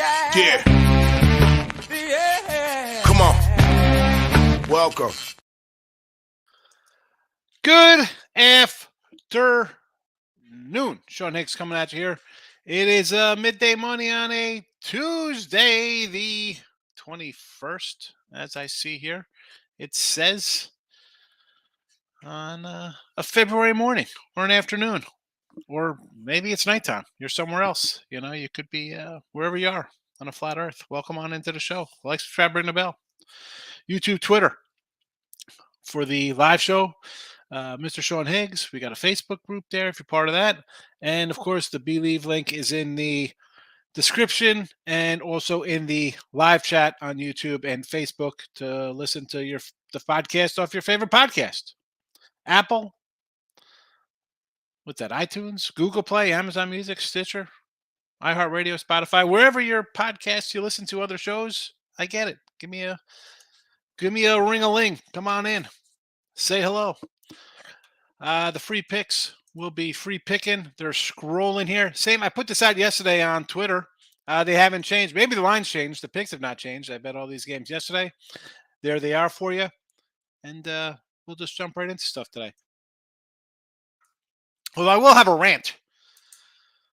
Yeah. Come on. Welcome. Good afternoon. Sean Higgs coming at you here. It is midday money on a Tuesday, the 21st, as I see here. It says on a February morning or an afternoon, or maybe it's nighttime. You're somewhere else. You know, you could be wherever you are on a flat earth. Welcome on into the show. Like, subscribe, ring the bell. YouTube, Twitter for the live show. Mr. Sean Higgs. We got a Facebook group there if you're part of that. And of course, the Believe link is in the description and also in the live chat on YouTube and Facebook to listen to the podcast off your favorite podcast. Apple, what's that? iTunes, Google Play, Amazon Music, Stitcher, iHeartRadio, Spotify, wherever your podcasts you listen to other shows. I get it. Give me a ring-a-ling. Come on in. Say hello. The free picks will be free picking. They're scrolling here. Same. I put this out yesterday on Twitter. They haven't changed. Maybe the lines changed. The picks have not changed. I bet all these games yesterday. There they are for you. And we'll just jump right into stuff today. Well, I will have a rant.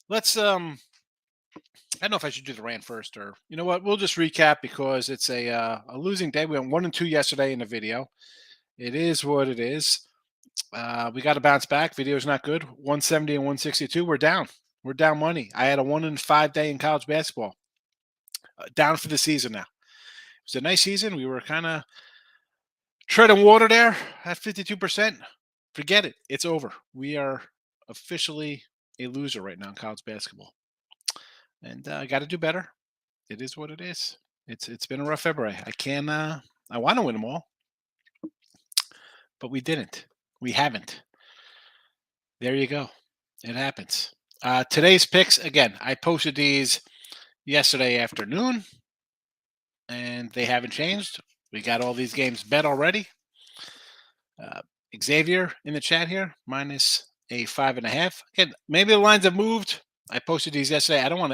Let's I don't know if I should do the rant first or you know what? We'll just recap because it's a losing day. We went 1-2 yesterday in the video. It is what it is. We got to bounce back. Video's not good. 170 and 162. We're down. We're down money. I had a 1-5 day in college basketball. Down for the season now. It was a nice season. We were kind of treading water there at 52%. Forget it. It's over. We are officially a loser right now in college basketball. And I got to do better. It is what it is. It's been a rough February. I want to win them all. But we didn't. We haven't. There you go. It happens. Today's picks, again, I posted these yesterday afternoon, and they haven't changed. We got all these games bet already. Xavier in the chat here, minus a 5.5. Again, maybe the lines have moved. I posted these yesterday. I don't want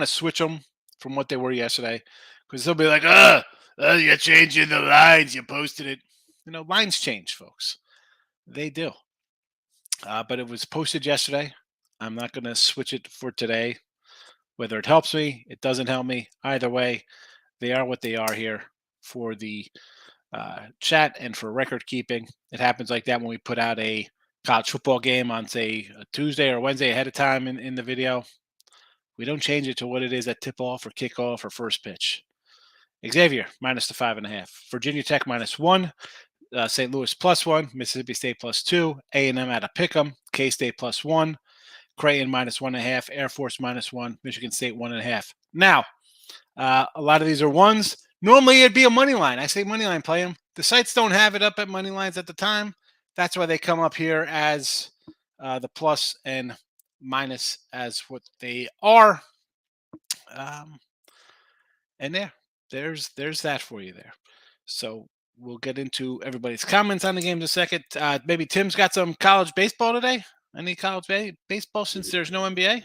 to switch them from what they were yesterday because they'll be like, you're changing the lines. You posted it. You know, lines change, folks. They do. But it was posted yesterday. I'm not going to switch it for today. Whether it helps me, it doesn't help me. Either way, they are what they are here for the chat and for record keeping. It happens like that when we put out a college football game on, say, a Tuesday or Wednesday ahead of time in the video. We don't change it to what it is at tip-off or kickoff or first pitch. Xavier, minus the 5.5. Virginia Tech, -1. St. Louis, +1. Mississippi State, +2. A&M at a pick'em. K-State, +1. Creighton, -1.5. Air Force, -1. Michigan State, 1.5. Now, a lot of these are ones. Normally, it'd be a money line. I say money line, play them. The sites don't have it up at money lines at the time. That's why they come up here as the plus and minus as what they are. And there's that for you there. So we'll get into everybody's comments on the game in a second. Maybe Tim's got some college baseball today. Any college baseball since there's no NBA?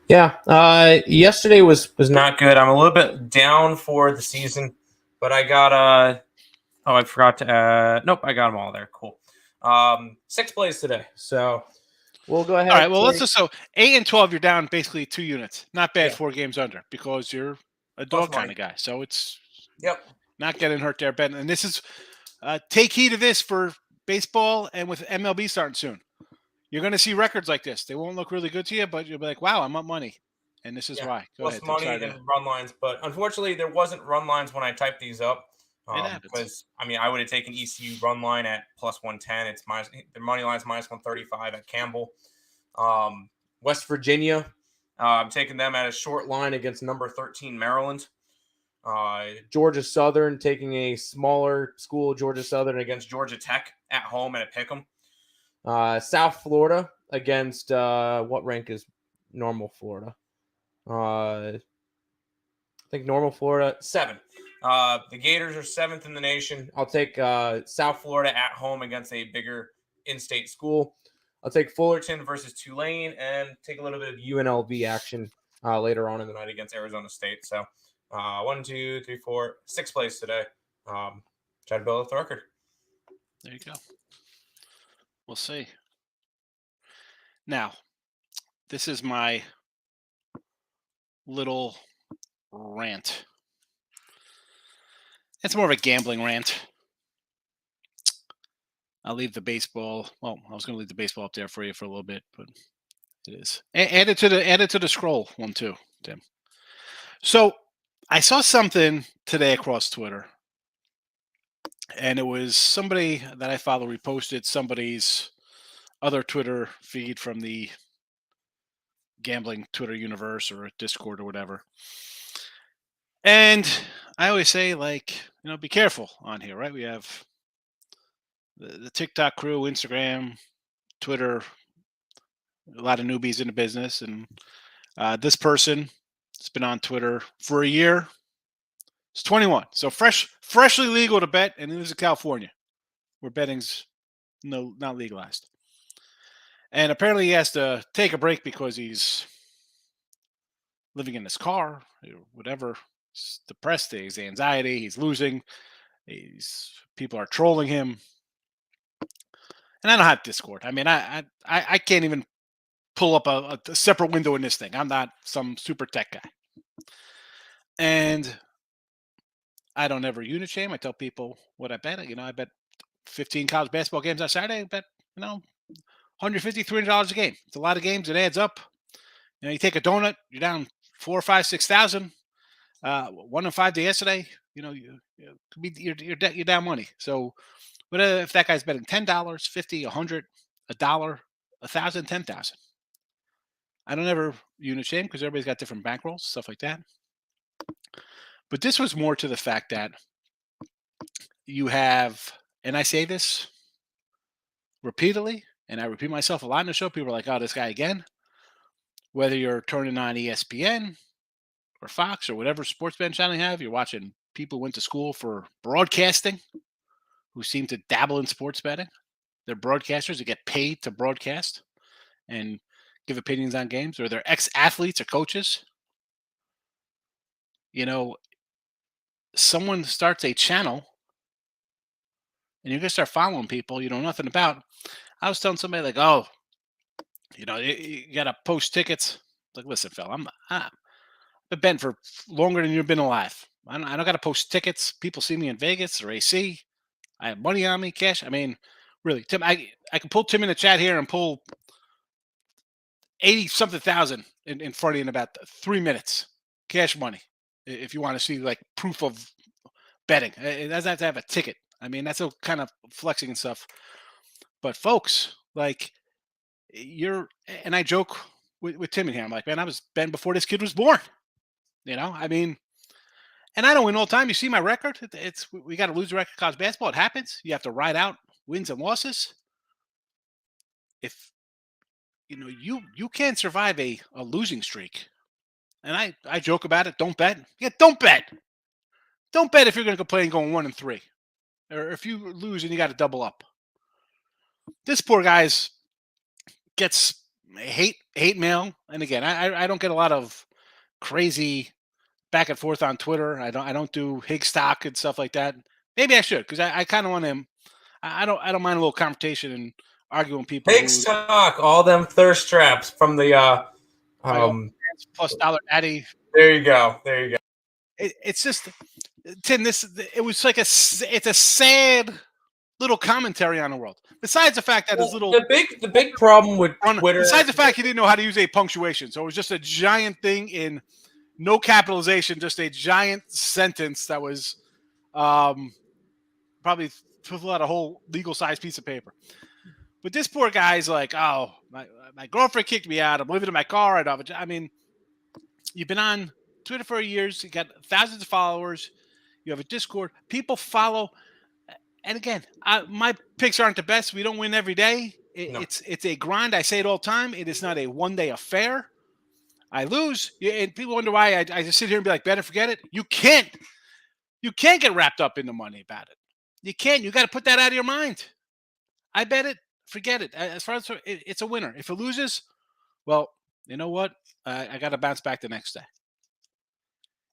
Yeah. Yesterday was not good. I'm a little bit down for the season, but I got I forgot to nope, I got them all there. Cool. 6 plays today. So we'll go ahead. All right. Well, let's just 8 and 12. You're down basically 2 units. Not bad. Yeah. 4 games under because you're a dog kind of guy. So it's not getting hurt there, Ben. And this is take heed of this for baseball and with MLB starting soon. You're going to see records like this. They won't look really good to you, but you'll be like, wow, I'm up money. And this is why. Go ahead. Money and run lines. But unfortunately, there wasn't run lines when I typed these up. Because, I would have taken ECU run line at +110. It's the money line's -135 at Campbell. West Virginia, I'm taking them at a short line against number 13 Maryland. Georgia Southern, taking a smaller school, Georgia Southern, against Georgia Tech at home at a pick'em. South Florida against what rank is normal Florida? I think normal Florida 7. The Gators are 7th in the nation. I'll take South Florida at home against a bigger in-state school. I'll take Fullerton versus Tulane and take a little bit of UNLV action later on in the night against Arizona State. So 1, 2, 3, 4, 6 plays today. Try to build up the record. There you go. We'll see. Now, this is my little rant. It's more of a gambling rant. I'll leave the baseball. Well, I was going to leave the baseball up there for you for a little bit, but it is. Add it to the scroll one too, Tim. So I saw something today across Twitter, and it was somebody that I follow reposted somebody's other Twitter feed from the gambling Twitter universe or Discord or whatever. And I always say, like, be careful on here, right? We have the TikTok crew, Instagram, Twitter, a lot of newbies in the business. And this person has been on Twitter for a year. It's 21. So freshly legal to bet. And he lives in California, where betting's not legalized. And apparently he has to take a break because he's living in his car, or whatever. He's depressed, he's anxiety, he's losing, people are trolling him. And I don't have Discord. I mean, I can't even pull up a separate window in this thing. I'm not some super tech guy. And I don't ever unit shame. I tell people what I bet. I bet 15 college basketball games on Saturday. I bet, $150, $300 a game. It's a lot of games. It adds up. You take a donut, you're down 4, 5, 6,000. 1 in 5 day yesterday. You're down money. So, what if that guy's betting $10, $50, $100, $1, $1,000, $10,000? I don't ever unit shame because everybody's got different bankrolls, stuff like that. But this was more to the fact that you have, and I say this repeatedly, and I repeat myself a lot in the show. People are like, "Oh, this guy again." Whether you're turning on ESPN or Fox or whatever sports betting channel you have, you're watching people who went to school for broadcasting who seem to dabble in sports betting. They're broadcasters that get paid to broadcast and give opinions on games, or they're ex-athletes or coaches. Someone starts a channel and you're going to start following people you know nothing about. I was telling somebody like, "Oh, you got to post tickets." Like, listen, Phil, I've been betting for longer than you've been alive. I don't got to post tickets. People see me in Vegas or AC. I have money on me, cash. I mean, really, Tim, I can pull Tim in the chat here and pull 80-something thousand in front of you in about 3 minutes. Cash money. If you want to see like proof of betting. It doesn't have to have a ticket. I mean, that's a kind of flexing and stuff. But folks, like, and I joke with Tim in here. I'm like, man, I was betting before this kid was born. I mean, and I don't win all the time. You see my record. We got to lose the record college basketball. It happens. You have to ride out wins and losses. If you can't survive a losing streak, and I joke about it. Don't bet. Yeah, don't bet. Don't bet if you're going to complain going 1 and 3, or if you lose and you got to double up. This poor guy's gets hate mail, and again, I don't get a lot of crazy back and forth on Twitter. I don't do Higstock and stuff like that. Maybe I should, because I kind of want him. I don't mind a little confrontation and arguing with people. Higstock, all them thirst traps from the plus dollar Addy. There you go. It's just, Tim. It was like it's a sad little commentary on the world. Besides the fact that the big problem with Twitter. Besides the fact he didn't know how to use a punctuation, so it was just a giant thing in no capitalization, just a giant sentence that was probably filled out a whole legal size piece of paper. But this poor guy's like, "Oh, my girlfriend kicked me out. I'm living in my car." I mean, you've been on Twitter for years. You got thousands of followers. You have a Discord. People follow. And again, my picks aren't the best. We don't win every day. It's a grind. I say it all the time. It is not a one-day affair. I lose, and people wonder why I just sit here and be like, better forget it. You can't get wrapped up in the money about it. You can't. You got to put that out of your mind. I bet it. Forget it. As far as it's a winner. If it loses, well, you know what? I got to bounce back the next day.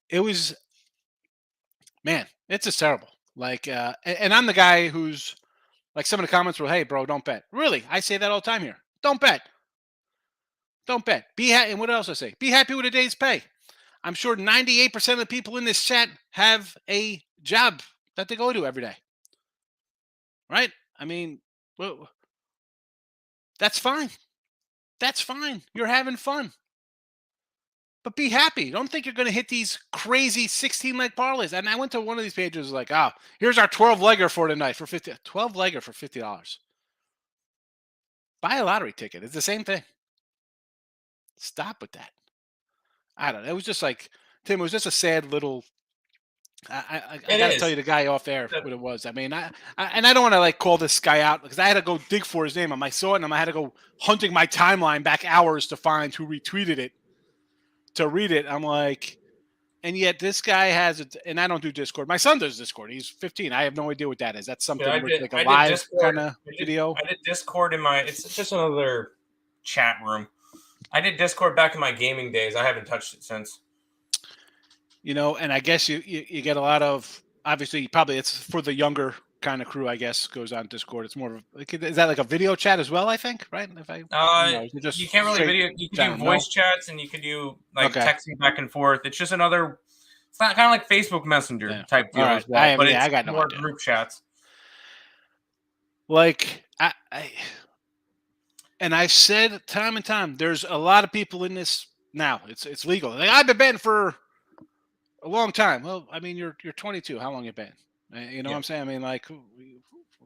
It was, man, it's just terrible. Like, and I'm the guy who's like, some of the comments were, "Hey, bro, don't bet." Really, I say that all the time here. Don't bet. Don't bet. Be happy. And what else I say? Be happy with a day's pay. I'm sure 98% of the people in this chat have a job that they go to every day. Right? I mean, well, that's fine. That's fine. You're having fun. But be happy. Don't think you're going to hit these crazy 16-leg parlays. And I went to one of these pages like, here's our 12-legger for tonight for 50. 12-legger for $50. Buy a lottery ticket. It's the same thing. Stop with that. I don't know. It was just like, Tim, it was just a sad little. I got to tell you the guy off air what it was. I mean, I don't want to like call this guy out because I had to go dig for his name. I saw it and I had to go hunting my timeline back hours to find who retweeted it to read it. I'm like, and yet this guy has it, and I don't do Discord. My son does Discord. He's 15. I have no idea what that is. That's something like a live kind of video. I did Discord it's just another chat room. I did Discord back in my gaming days. I haven't touched it since. You know, and I guess you get a lot of, obviously, probably it's for the younger kind of crew, I guess, goes on Discord. It's more of is that like a video chat as well, I think, right? If you can't really video. You can do voice chats and you can do like texting back and forth. It's just another, it's not kind of like Facebook Messenger type deal as well, but I got more group chats. Like, and I've said time and time, there's a lot of people in this now. It's legal. Like, I've been betting for a long time. Well, I mean, you're 22. How long you been? You know what I'm saying? I mean, like,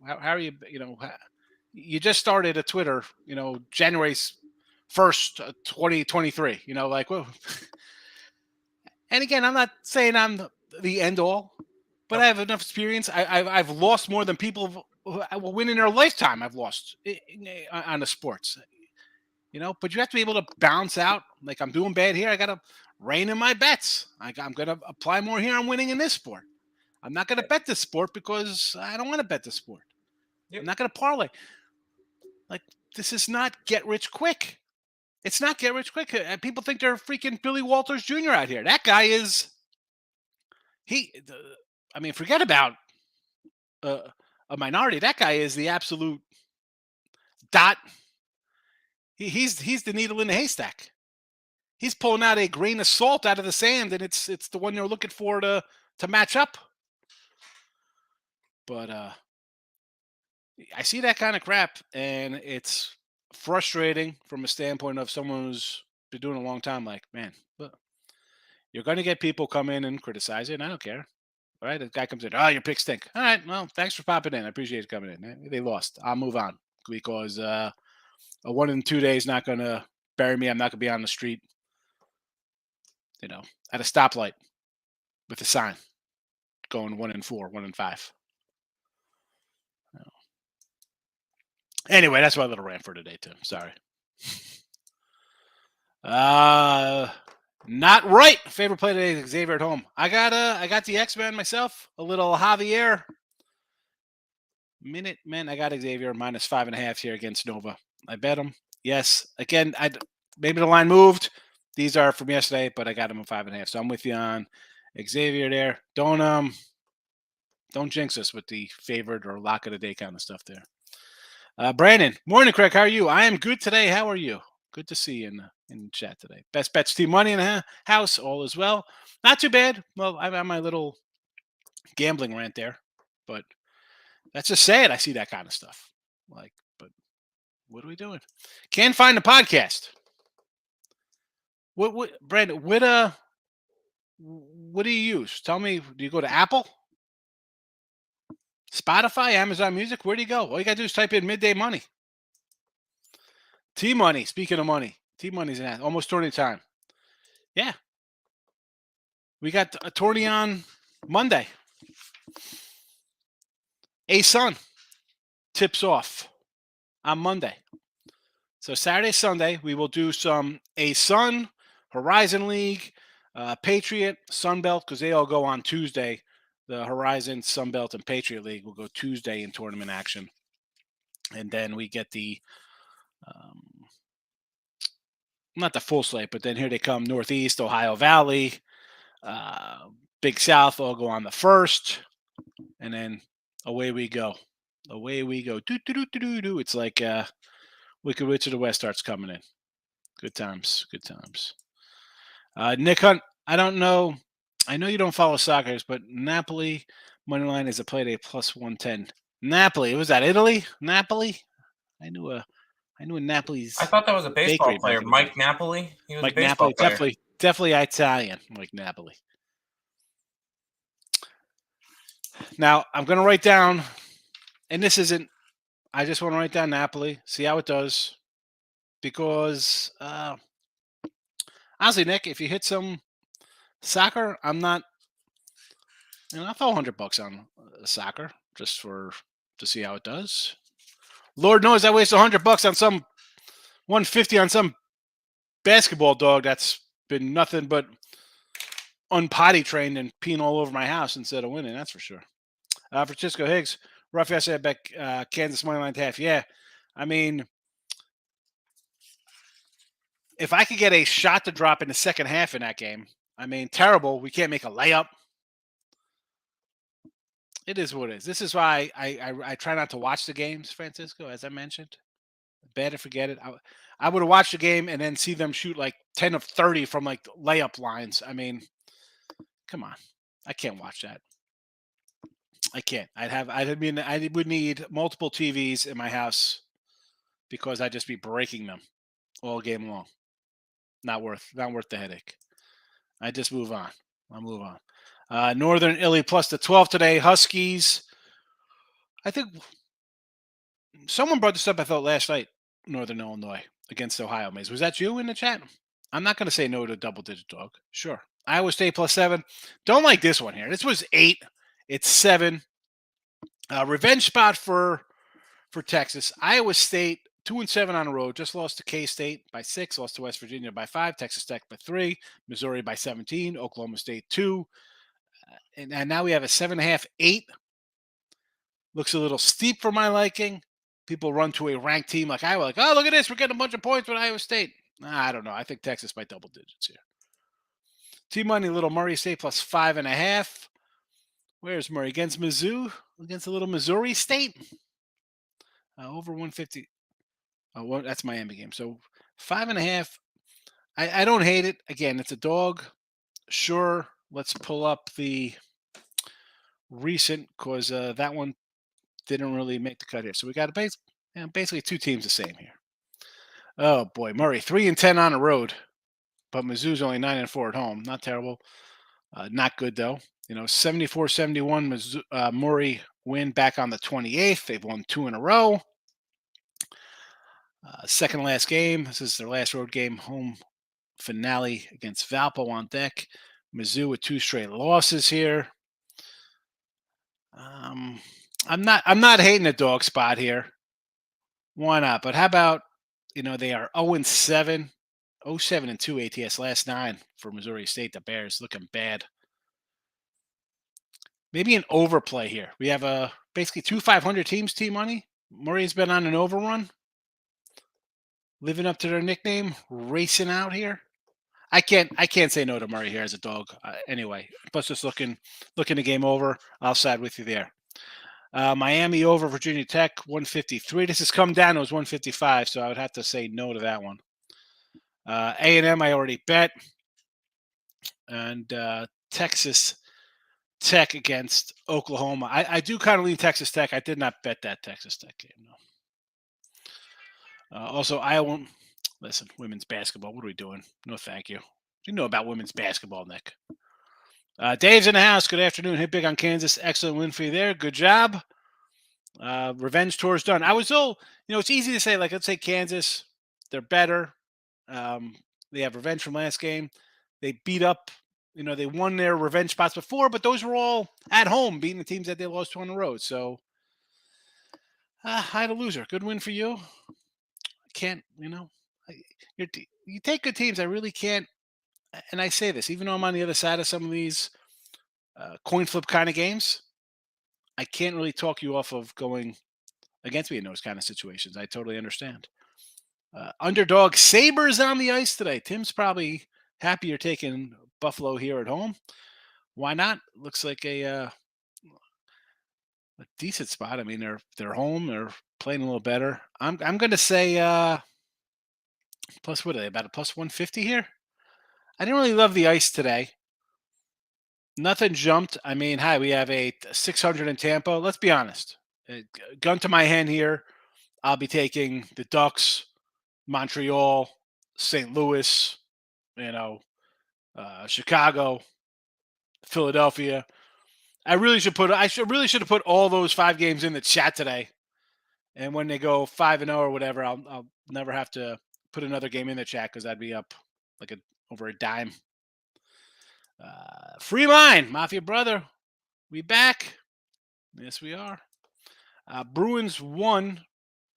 how are you? You know, you just started a Twitter. You know, January 1st, 2023. You know, like, well. And again, I'm not saying I'm the end all, but I have enough experience. I've lost more than people will win in their lifetime. I've lost on the sports. You know, but you have to be able to balance out. Like, I'm doing bad here. I got to rein in my bets. I'm going to apply more here. I'm winning in this sport. I'm not going to bet this sport because I don't want to bet this sport. I'm not going to parlay. Like, this is not get rich quick. It's not get rich quick. People think they're freaking Billy Walters Jr. out here. That guy is, I mean, forget about a minority. That guy is the absolute dot. He's the needle in the haystack. He's pulling out a grain of salt out of the sand, and it's the one you're looking for to match up. But I see that kind of crap, and it's frustrating from a standpoint of someone who's been doing it a long time. Like, man, look, you're going to get people come in and criticize it, and I don't care. All right, the guy comes in, your picks stink. All right, well, thanks for popping in. I appreciate you coming in. They lost. I'll move on because a 1 in 2 days not going to bury me. I'm not going to be on the street, you know, at a stoplight with a sign going 1 in 4, 1 in 5. Anyway, that's my little rant for today, Tim. Sorry. Not right. Favorite play today is Xavier at home. I got the X-Men myself. A little Javier. Minutemen. I got Xavier minus 5.5 here against Nova. I bet him. Yes. Again, maybe the line moved. These are from yesterday, but I got him at 5.5. So I'm with you on Xavier there. Don't jinx us with the favored or lock of the day kind of stuff there. Brandon, morning, Craig. How are you? I am good today. How are you? Good to see you in chat today. Best bets team money in the house, all as well. Not too bad. Well, I'm on my little gambling rant there, but that's just sad. I see that kind of stuff. Like, but what are we doing? Can't find the podcast. What, Brandon? What do you use? Tell me. Do you go to Apple? Spotify, Amazon Music, where do you go? All you got to do is type in Midday Money. T-Money, speaking of money. T-Money's in almost tourney time. Yeah. We got a tourney on Monday. A-Sun tips off on Monday. So Saturday, Sunday, we will do some A-Sun, Horizon League, Patriot, Sunbelt, because they all go on Tuesday. The Horizon, Sunbelt, and Patriot League will go Tuesday in tournament action. And then we get the not the full slate, but then here they come: Northeast, Ohio Valley, Big South all go on the first, and then away we go. Away we go. Do do do do do do. It's like Wicked Witch of the West starts coming in. Good times. Good times. Nick Hunt, I don't know. I know you don't follow soccer, but Napoli money line is a play day plus 110. Napoli, was that Italy? Napoli? I knew a Napoli's. I thought that was a baseball player, Mike Napoli. He was Mike a baseball Napoli, player. definitely Italian, Mike Napoli. Now I'm going to write down, and this isn't. I just want to write down Napoli, see how it does, because honestly, Nick, if you hit some soccer, I'm not. I'll throw $100 on soccer just to see how it does. Lord knows I waste $100 on some 150 on some basketball dog that's been nothing but unpotty trained and peeing all over my house instead of winning. That's for sure. Francisco Higgs, rough yesterday, bet Kansas money line half. Yeah, I mean, if I could get a shot to drop in the second half in that game, I mean, terrible. We can't make a layup. It is what it is. This is why I try not to watch the games, Francisco, as I mentioned. Bad to forget it. I would have watched the game and then see them shoot like 10 of 30 from like layup lines. I mean, come on. I can't watch that. I can't. I would need multiple TVs in my house because I'd just be breaking them all game long. Not worth the headache. I just move on. I'll move on. Northern Italy plus the 12 today. Huskies. I think someone brought this up, I thought, last night. Northern Illinois against Ohio Mays. Was that you in the chat? I'm not going to say no to a double-digit dog. Sure. Iowa State plus 7. Don't like this one here. This was 8. It's 7. Revenge spot for Texas. Iowa State 2-7 on the road. Just lost to K-State by 6. Lost to West Virginia by 5. Texas Tech by 3. Missouri by 17. Oklahoma State 2. And now we have a 7.5, 8. Looks a little steep for my liking. People run to a ranked team like Iowa, like, oh, look at this. We're getting a bunch of points with Iowa State. I don't know. I think Texas by double digits here. T-Money, little Murray State plus 5.5. Where's Murray? Against Mizzou? Against a little Missouri State? Over 150. Well, that's Miami game. So 5.5. I don't hate it. Again, it's a dog. Sure. Let's pull up the recent because that one didn't really make the cut here. So we got basically two teams the same here. Oh boy, Murray 3-10 on the road, but Mizzou's only 9-4 at home. Not terrible. Not good though. 74-71 Murray win back on the 28th. They've won 2 in a row. Second last game. This is their last road game. Home finale against Valpo on deck. Mizzou with 2 straight losses here. I'm not hating the dog spot here. Why not? But how about, they are 0-7, 0-7-2 ATS last 9 for Missouri State. The Bears looking bad. Maybe an overplay here. We have basically 2 500 teams, T-Money. Murray's been on an overrun. Living up to their nickname, racing out here. I can't say no to Murray here as a dog. Anyway, plus just looking the game over. I'll side with you there. Miami over Virginia Tech 153. This has come down. It was 155, so I would have to say no to that one. A&M I already bet, and Texas Tech against Oklahoma. I do kind of lean Texas Tech. I did not bet that Texas Tech game. No. Also, Iowa. Listen, women's basketball. What are we doing? No, thank you. You know about women's basketball, Nick. Dave's in the house. Good afternoon. Hit big on Kansas. Excellent win for you there. Good job. Revenge tour's done. I was it's easy to say, like, let's say Kansas, they're better. They have revenge from last game. They beat up, they won their revenge spots before, but those were all at home, beating the teams that they lost to on the road. So, I had a loser. Good win for you. I can't, you take good teams. I really can't. And I say this, even though I'm on the other side of some of these coin flip kind of games, I can't really talk you off of going against me in those kind of situations. I totally understand. Underdog Sabres on the ice today. Tim's probably happy you're taking Buffalo here at home. Why not? Looks like a decent spot. I mean, they're home. They're playing a little better. I'm going to say plus what are they, about a plus 150 here? I didn't really love the ice today. Nothing jumped. I mean, hi, we have a 600 in Tampa. Let's be honest. Gun to my hand here. I'll be taking the Ducks, Montreal, St. Louis, Chicago, Philadelphia. I really should have put all those 5 games in the chat today. And when they go 5-0 or whatever, I'll never have to put another game in the chat because I'd be up like over a dime. Free line, Mafia brother. We back. Yes, we are. Bruins won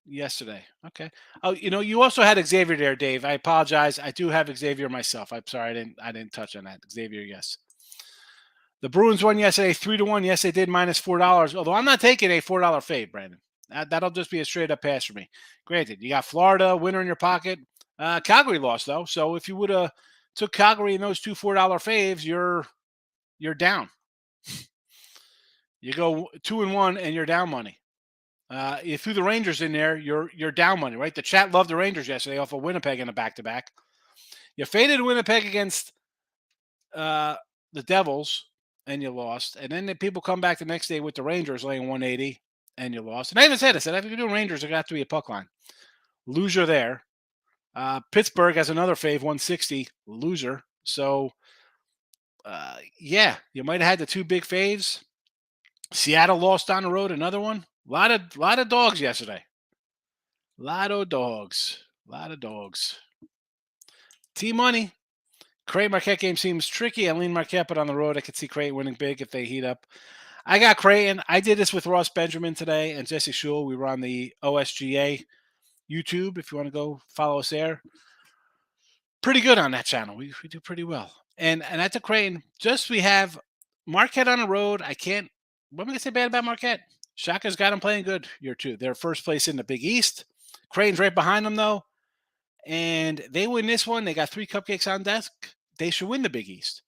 yesterday. Okay. Oh, you also had Xavier there, Dave. I apologize. I do have Xavier myself. I'm sorry I didn't touch on that. Xavier, yes. The Bruins won yesterday 3-1. Yes, they did -$4. Although I'm not taking a $4 fade, Brandon. That'll just be a straight up pass for me. Granted, you got Florida winner in your pocket. Calgary lost though, so if you would have took Calgary in those 2 $4 faves, you're down. You go 2-1 and you're down money. You threw the Rangers in there, you're down money, right? The chat loved the Rangers yesterday off of Winnipeg in a back-to-back. You faded Winnipeg against the Devils, and you lost. And then the people come back the next day with the Rangers laying 180, and you lost. And I even said, if you're doing Rangers, it got to be a puck line. Loser there. Pittsburgh has another fave, 160, loser. So, yeah, you might have had the 2 big faves. Seattle lost on the road, another one. Lot of dogs yesterday. Lot of dogs. T-Money. Creighton Marquette game seems tricky. I lean Marquette, but on the road, I could see Creighton winning big if they heat up. I got Creighton. I did this with Ross Benjamin today and Jesse Shule. We were on the OSGA YouTube. If you want to go follow us there, pretty good on that channel. We do pretty well. And at the Creighton, we have Marquette on the road. What am I going to say bad about Marquette? Shaka's got them playing good year 2. They're first place in the Big East. Creighton's right behind them, though. And they win this one. They got 3 cupcakes on desk. They should win the Big East.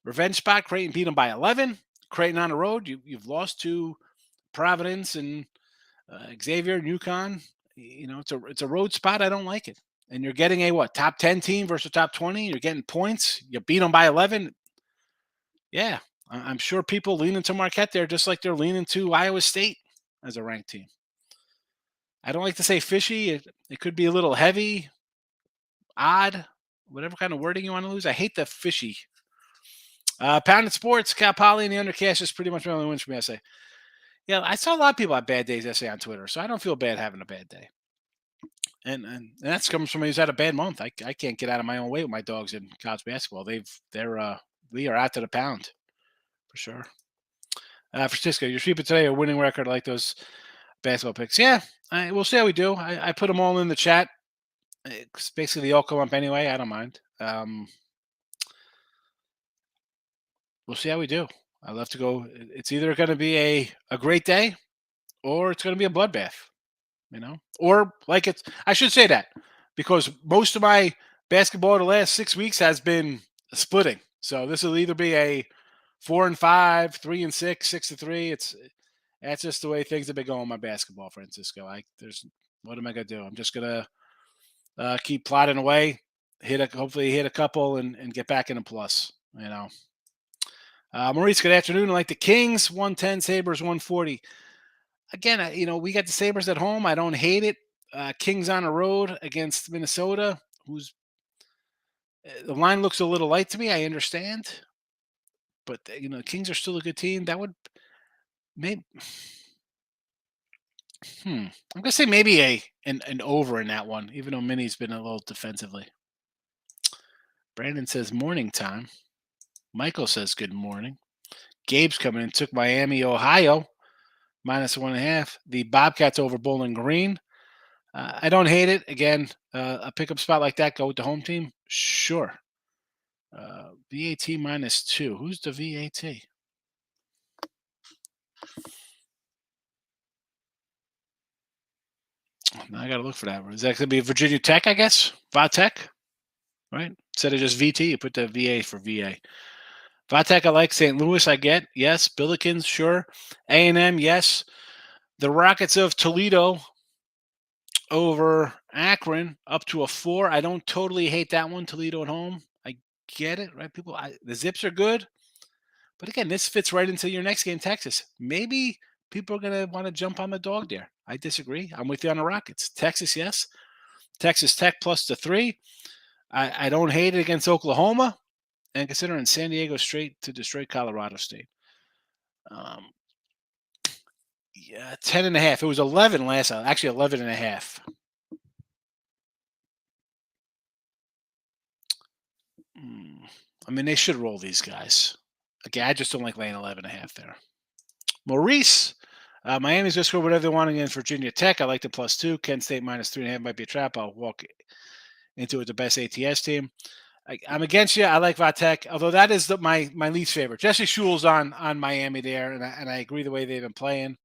Revenge spot. Creighton beat them by 11. Creighton on the road. You've lost to Providence and Xavier and UConn. It's a road spot. I don't like it. And you're getting a top 10 team versus top 20. You're getting points. You beat them by 11. Yeah, I'm sure people lean into Marquette there just like they're leaning to Iowa State as a ranked team. I don't like to say fishy. It could be a little heavy, odd, whatever kind of wording you want to use. I hate the fishy. Pounded Sports, Cal Poly, and the undercash is pretty much my only wins for me, I say. Yeah, I saw a lot of people have bad days, I say, on Twitter, so I don't feel bad having a bad day. And that's coming from me who's had a bad month. I can't get out of my own way with my dogs in college basketball. We are out to the pound for sure. Francisco, you're sweeping today a winning record like those basketball picks. Yeah, we'll see how we do. I put them all in the chat. It's basically they all come up anyway. I don't mind. We'll see how we do. I love to go. It's either going to be a great day or it's going to be a bloodbath. Or like I should say that because most of my basketball the last 6 weeks has been splitting. So this will either be a 4-5, 3-6, 6-3. That's just the way things have been going with my basketball, Francisco. What am I gonna do? I'm just gonna keep plodding away, hopefully hit a couple and get back in a plus. Maurice, good afternoon. I like the Kings 110, Sabres 140. Again, we got the Sabres at home. I don't hate it. Kings on the road against Minnesota, the line looks a little light to me. I understand, but the Kings are still a good team. That would maybe. I'm gonna say maybe an over in that one, even though Minnie's been a little defensively. Brandon says morning time. Michael says good morning. Gabe's coming in. Took Miami, Ohio. -1.5. The Bobcats over Bowling Green. I don't hate it. Again, a pickup spot like that, go with the home team. Sure. VAT -2. Who's the VAT? I got to look for that. Is that going to be Virginia Tech, I guess? Va-Tech, right? Instead of just VT, you put the VA for VA. Va-Tech, I like. St. Louis, I get. Yes. Billikens, sure. A&M, yes. The Rockets of Toledo over Akron, up to a 4. I don't totally hate that one. Toledo at home. I get it, right? People, the Zips are good. But again, this fits right into your next game, Texas. Maybe people are going to want to jump on the dog there. I disagree. I'm with you on the Rockets. Texas, yes. Texas Tech plus the 3. I don't hate it against Oklahoma. And considering San Diego straight to destroy Colorado State. Yeah, 10.5. It was 11 last time. Actually, 11.5. I mean, they should roll these guys. Okay, I just don't like laying 11.5 there. Maurice, Miami's going to score whatever they want against Virginia Tech. I like the +2. Kent State -3.5 might be a trap. I'll walk into it. The best ATS team. I'm against you. I like Va-Tech, although that is my least favorite. Jesse Schul's on Miami there, and I agree the way they've been playing.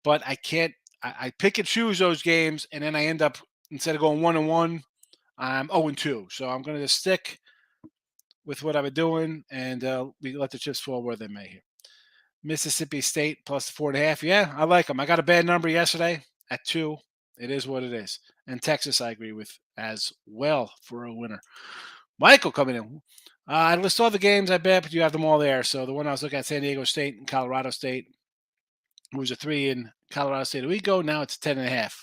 But I can't. I pick and choose those games, and then I end up, instead of going 1-1, I'm 0-2. So I'm going to just stick with what I've been doing, and we let the chips fall where they may here. Mississippi State plus 4.5. Yeah, I like them. I got a bad number yesterday at 2. It is what it is. And Texas, I agree with as well for a winner. Michael coming in. I list all the games, I bet, but you have them all there. So the one I was looking at, San Diego State and Colorado State, it was a 3 in Colorado State a week ago. Now it's 10.5.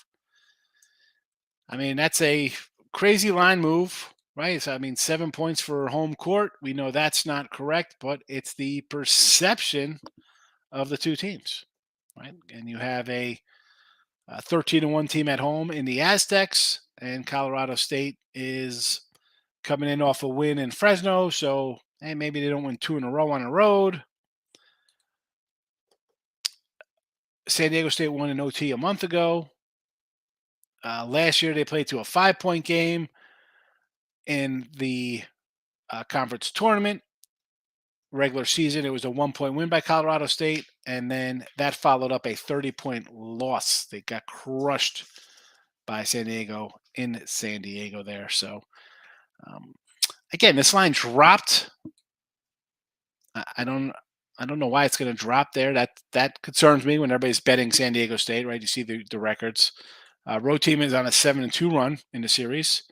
I mean, that's a crazy line move, right? So, I mean, 7 points for home court. We know that's not correct, but it's the perception of the two teams, right? And you have a 13-1 team at home in the Aztecs, and Colorado State is coming in off a win in Fresno. So, hey, maybe they don't win 2 in a row on the road. San Diego State won an OT a month ago. Last year, they played to a 5-point game in the conference tournament. Regular season, it was a 1-point win by Colorado State, and then that followed up a 30-point loss. They got crushed by San Diego in San Diego there. So, again, this line dropped. I don't know why it's going to drop there. That concerns me when everybody's betting San Diego State, right? You see the records. Road team is on a 7-2 run in the series,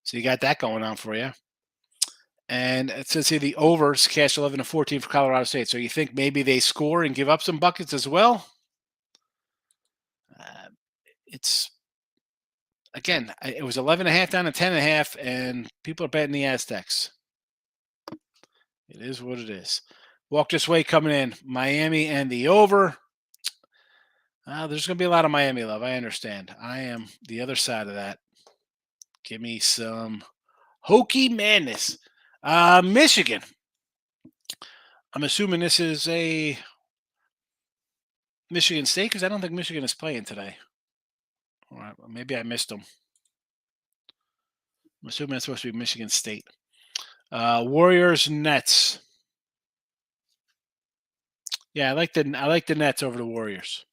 so you got that going on for you. And it says here the overs cash 11-14 for Colorado State. So you think maybe they score and give up some buckets as well? It's, again, it was 11.5 down to 10.5, and people are betting the Aztecs. It is what it is. Walk this way coming in. Miami and the over. There's going to be a lot of Miami love. I understand. I am the other side of that. Give me some Hokie madness. Michigan. I'm assuming this is a Michigan State because I don't think Michigan is playing today. All right, well, maybe I missed them. I'm assuming it's supposed to be Michigan State. Warriors Nets. Yeah, I like the Nets over the Warriors.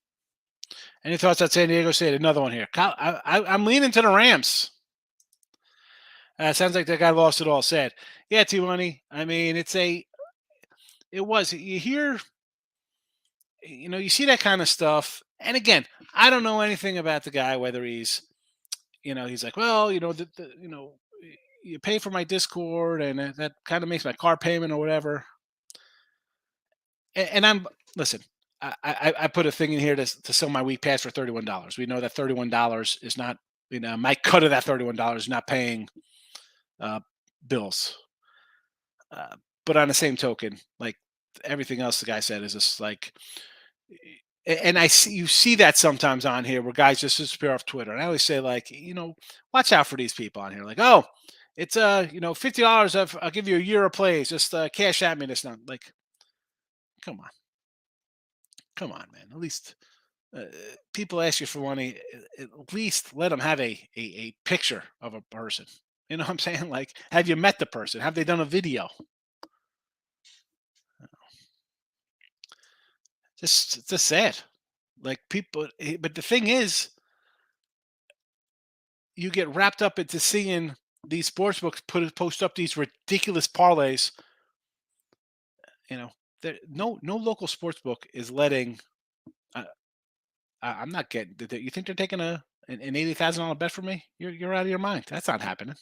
Any thoughts on San Diego State? Another one here. I'm leaning to the Rams. Sounds like that guy lost it all. Sad. Yeah, T-Money. I mean, you hear, you see that kind of stuff. And again, I don't know anything about the guy, whether he's like, well, you pay for my Discord and that kind of makes my car payment or whatever. And listen, I put a thing in here to sell my week pass for $31. We know that $31 is not, my cut of that $31 is not paying bills. But on the same token, like everything else the guy said is just like, and you see that sometimes on here where guys just disappear off Twitter. And I always say, like, watch out for these people on here. Like, oh, it's $50. I'll give you a year of plays. Just cash at me. This not like, come on, man. At least people ask you for money. At least let them have a picture of a person. You know what I'm saying? Like, have you met the person? Have they done a video? Just sad. Like, people, but the thing is, you get wrapped up into seeing these sports books post up these ridiculous parlays. No local sports book is letting. I'm not getting. You think they're taking an $80,000 bet from me? You're out of your mind. That's not happening.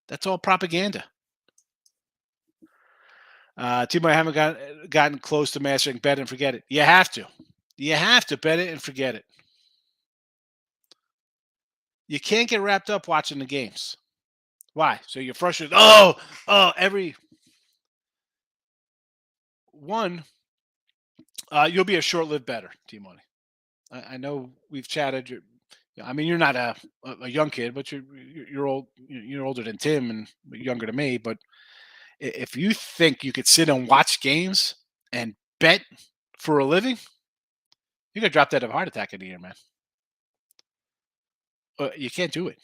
That's all propaganda. Team, I haven't gotten close to mastering bet and forget it. You have to. You have to bet it and forget it. You can't get wrapped up watching the games. Why? So you're frustrated. Every one. You'll be a short-lived bettor, T-Money. I know we've chatted. You're not a young kid, but you're old. You're older than Tim and younger than me. But if you think you could sit and watch games and bet for a living, you're gonna drop dead of a heart attack in a year, man. You can't do it.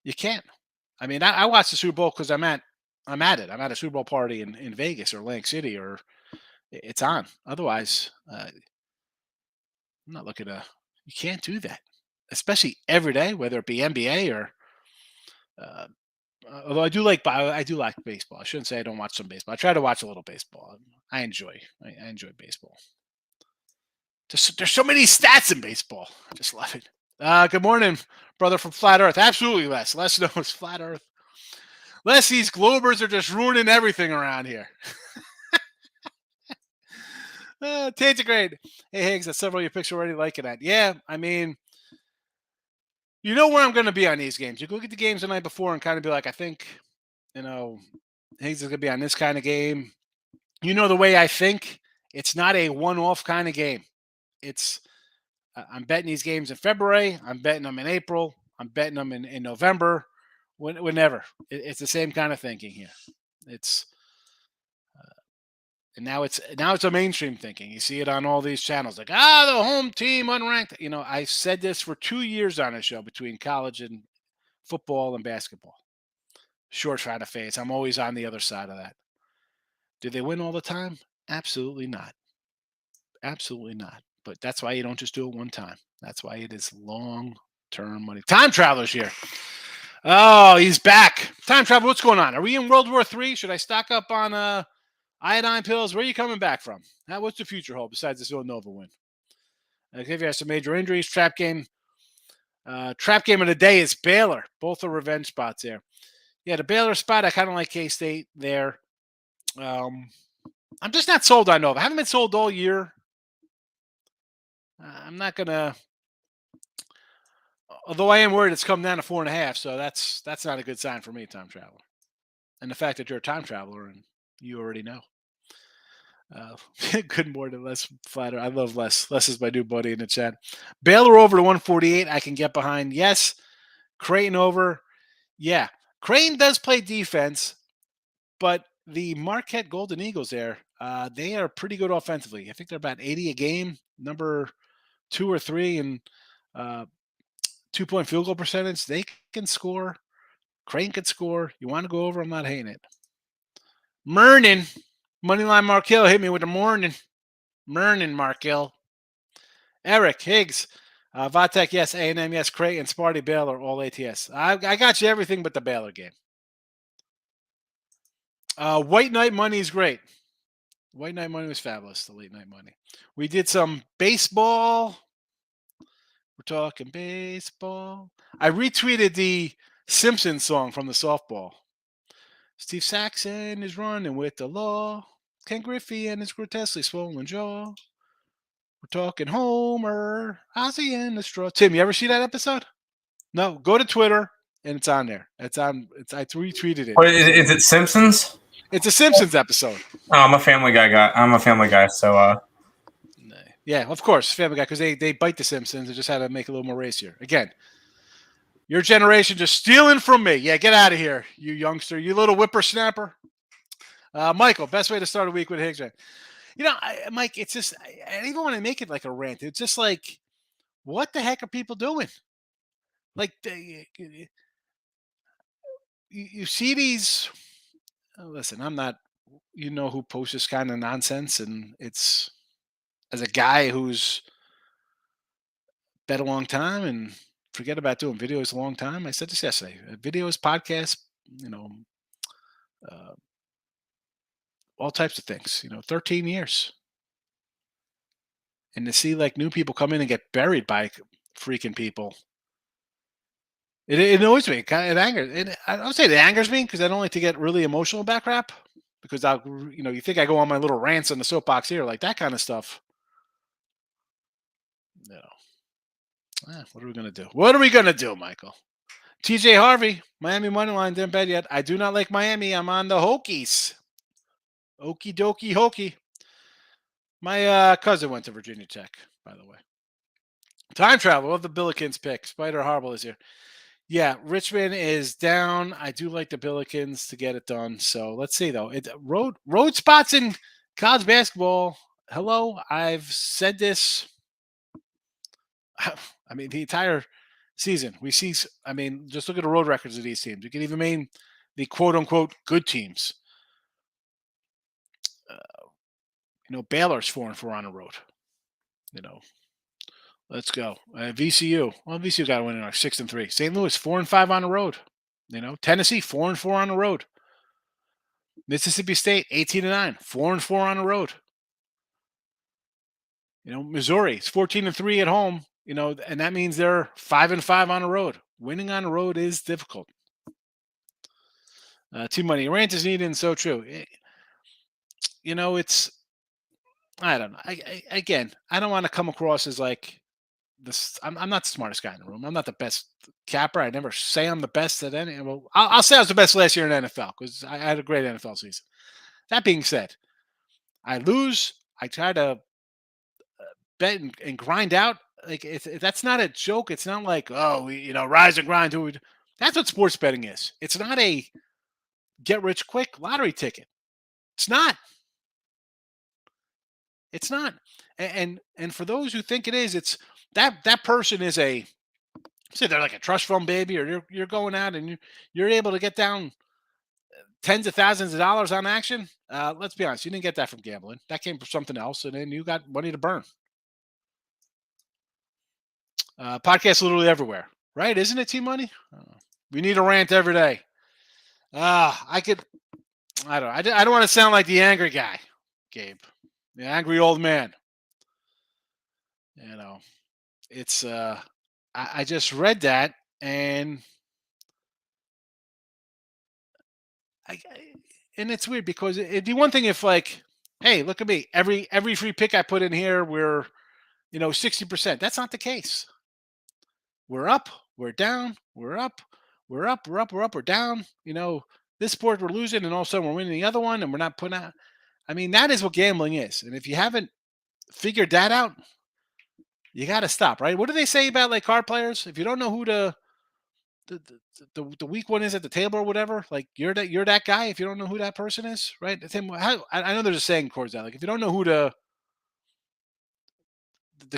You can't. I watched the Super Bowl because I'm at it. I'm at a Super Bowl party in Vegas or Atlantic City, or it's on. Otherwise, I'm not looking to. You can't do that, especially every day, whether it be NBA or. Although I do like baseball. I shouldn't say I don't watch some baseball. I try to watch a little baseball. I enjoy baseball. There's so many stats in baseball. I just love it. Good morning, brother from Flat Earth. Absolutely, Les. Les knows Flat Earth. Les, these Globers are just ruining everything around here. Tate's great. Hey, Higgs, that's several of your picks already liking that. Yeah, you know where I'm going to be on these games. You go look at the games the night before and kind of be like, I think, Higgs is going to be on this kind of game. You know the way I think. It's not a one-off kind of game. It's I'm betting these games in February. I'm betting them in April. I'm betting them in November. Whenever. It's the same kind of thinking here. It's and now it's a mainstream thinking. You see it on all these channels, like the home team unranked. I said this for 2 years on a show between college and football and basketball. Short trying to face. I'm always on the other side of that. Do they win all the time? Absolutely not. Absolutely not. But that's why you don't just do it one time. That's why it is long-term money. Time Traveler's here. Oh, he's back. Time Traveler, what's going on? Are we in World War III? Should I stock up on iodine pills? Where are you coming back from? What's the future hold besides this Villanova win? If you have some major injuries, trap game of the day is Baylor. Both are revenge spots there. Yeah, the Baylor spot, I kind of like K-State there. I'm just not sold on Nova. I haven't been sold all year. I'm not going to. Although I am worried it's come down to 4.5, so that's not a good sign for me, Time Traveler. And the fact that you're a time traveler and you already know. Good morning, Les Flatter. I love Les. Les is my new buddy in the chat. Baylor over to 148. I can get behind. Yes. Creighton over. Yeah. Creighton does play defense, but the Marquette Golden Eagles there, they are pretty good offensively. I think they're about 80 a game, number 2 or 3, and 2-point field goal percentage. They can score. Creighton can score. You want to go over? I'm not hating it. Mernon. Moneyline Markill hit me with the morning. Mernon Markill. Eric Higgs. Vatek, yes. A&M, yes. Creighton, Sparty, Baylor, all ATS. I got you everything but the Baylor game. White Knight money is great. White Knight money was fabulous, the late night money. We did some baseball. We're talking baseball. I retweeted the Simpsons song from the softball. Steve Saxon is running with the law. Ken Griffey and his grotesquely swollen jaw. We're talking Homer, Ozzy and the straw. Tim, you ever see that episode? No, go to Twitter and it's on there. I retweeted it. What, is it Simpsons? It's a Simpsons episode. Oh, I'm a Family Guy guy. So yeah, of course, Family Guy, because they bite the Simpsons. They just had to make it a little more racier. Again, your generation just stealing from me. Yeah, get out of here, you youngster, you little whippersnapper. Michael, best way to start a week with Higgs. Mike, it's just, I don't even want to make it like a rant. It's just like, what the heck are people doing? Like, you see these, listen, I'm not, who posts this kind of nonsense. And it's, as a guy who's bet a long time and forget about doing videos a long time. I said this yesterday. Videos, podcasts, uh, all types of things. 13 years. And to see like new people come in and get buried by freaking people. It annoys me. It angers. I don't say it angers me because I don't like to get really emotional about crap. Because you think I go on my little rants on the soapbox here, like that kind of stuff. What are we gonna do? What are we gonna do, Michael? TJ Harvey, Miami money line didn't bet yet. I do not like Miami. I'm on the Hokies. Okie dokie hokey. My cousin went to Virginia Tech, by the way. Time travel of the Billikens pick. Spider Harble is here. Yeah, Richmond is down. I do like the Billikens to get it done. So let's see though. Road spots in college basketball. Hello, I've said this. I mean, the entire season we see. I mean, just look at the road records of these teams. You can even name the quote unquote good teams. Baylor's 4-4 on the road. Let's go. VCU. Well, VCU got to win in 6-3. St. Louis 4-5 on the road. Tennessee 4-4 on the road. Mississippi State 18-9, 4-4 on the road. Missouri is 14-3 at home. And that means they're 5-5 on the road. Winning on the road is difficult. Team money. Rant is needed and so true. It's. I don't know. I don't want to come across as like this. I'm not the smartest guy in the room. I'm not the best capper. I never say I'm the best at any. Well, I'll say I was the best last year in the NFL because I had a great NFL season. That being said, I lose. I try to bet and grind out. Like that's not a joke. It's not like rise and grind. That's what sports betting is. It's not a get rich quick lottery ticket. It's not. It's not. And for those who think it is, it's that person is say they're like a trust fund baby, or you're going out and you're able to get down tens of thousands of dollars on action. Let's be honest, you didn't get that from gambling. That came from something else, and then you got money to burn. Podcasts literally everywhere, right? Isn't it, Team Money? We need a rant every day. I don't want to sound like the angry guy, Gabe. The angry old man. It's I just read that and and it's weird because it'd be one thing if like, hey, look at me. Every free pick I put in here, we're 60%. That's not the case. We're up, we're down, we're up, we're up, we're up, we're up, we're down. This sport we're losing, and all of a sudden we're winning the other one, and we're not putting out. I mean, that is what gambling is. And if you haven't figured that out, you got to stop, right? What do they say about like card players? If you don't know who the weak one is at the table or whatever, like you're that guy. If you don't know who that person is, right? I know there's a saying towards that. Like if you don't know who the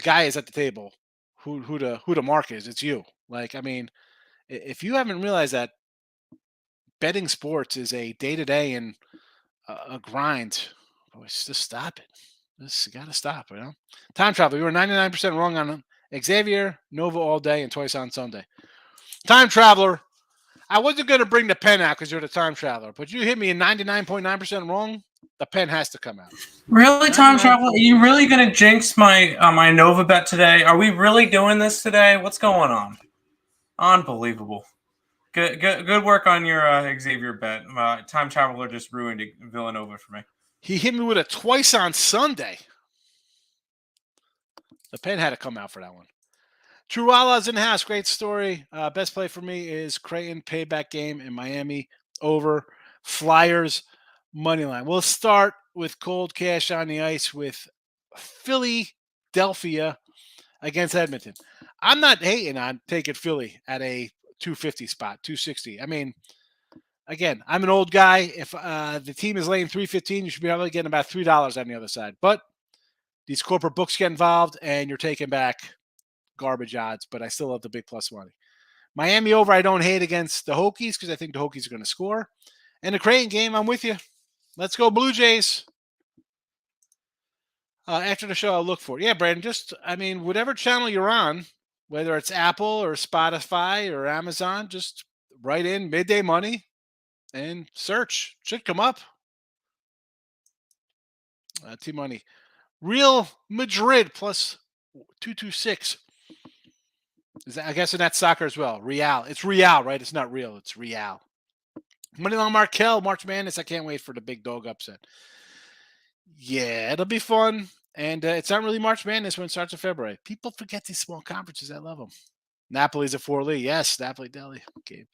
guy is at the table, who the mark is, it's you. Like, I mean, if you haven't realized that betting sports is a day-to-day and a grind, boys, just stop it. This got to stop, Time travel. You were 99% wrong on Xavier, Nova all day, and twice on Sunday. Time traveler. I wasn't going to bring the pen out because you're the time traveler, but you hit me in 99.9% wrong. The pen has to come out. Really, time travel? Are you really going to jinx my my Nova bet today? Are we really doing this today? What's going on? Unbelievable. Good work on your Xavier bet. Time traveler just ruined Villanova for me. He hit me with a twice on Sunday. The pen had to come out for that one. True Allah's in the house. Great story. Best play for me is Creighton payback game in Miami over Flyers money line. We'll start with cold cash on the ice with Philadelphia against Edmonton. I'm not hating on taking Philly at a 250 spot, 260. I mean, again, I'm an old guy. If the team is laying 315, you should be only getting about $3 on the other side. But these corporate books get involved, and you're taking back garbage odds. But I still love the big plus money. Miami over, I don't hate against the Hokies because I think the Hokies are going to score. And the Creighton game, I'm with you. Let's go Blue Jays. After the show, I'll look for it. Yeah, Brandon, whatever channel you're on, whether it's Apple or Spotify or Amazon, just write in Midday Money and search. Should come up. T-Money. Real Madrid plus 226. I guess in that soccer as well. Real. It's Real, right? It's not real. It's Real. Moneyline Markel, March Madness. I can't wait for the big dog upset. Yeah, it'll be fun. And it's not really March Madness when it starts in February. People forget these small conferences. I love them. Napoli's a 4 league. Yes, Napoli Deli. Okay.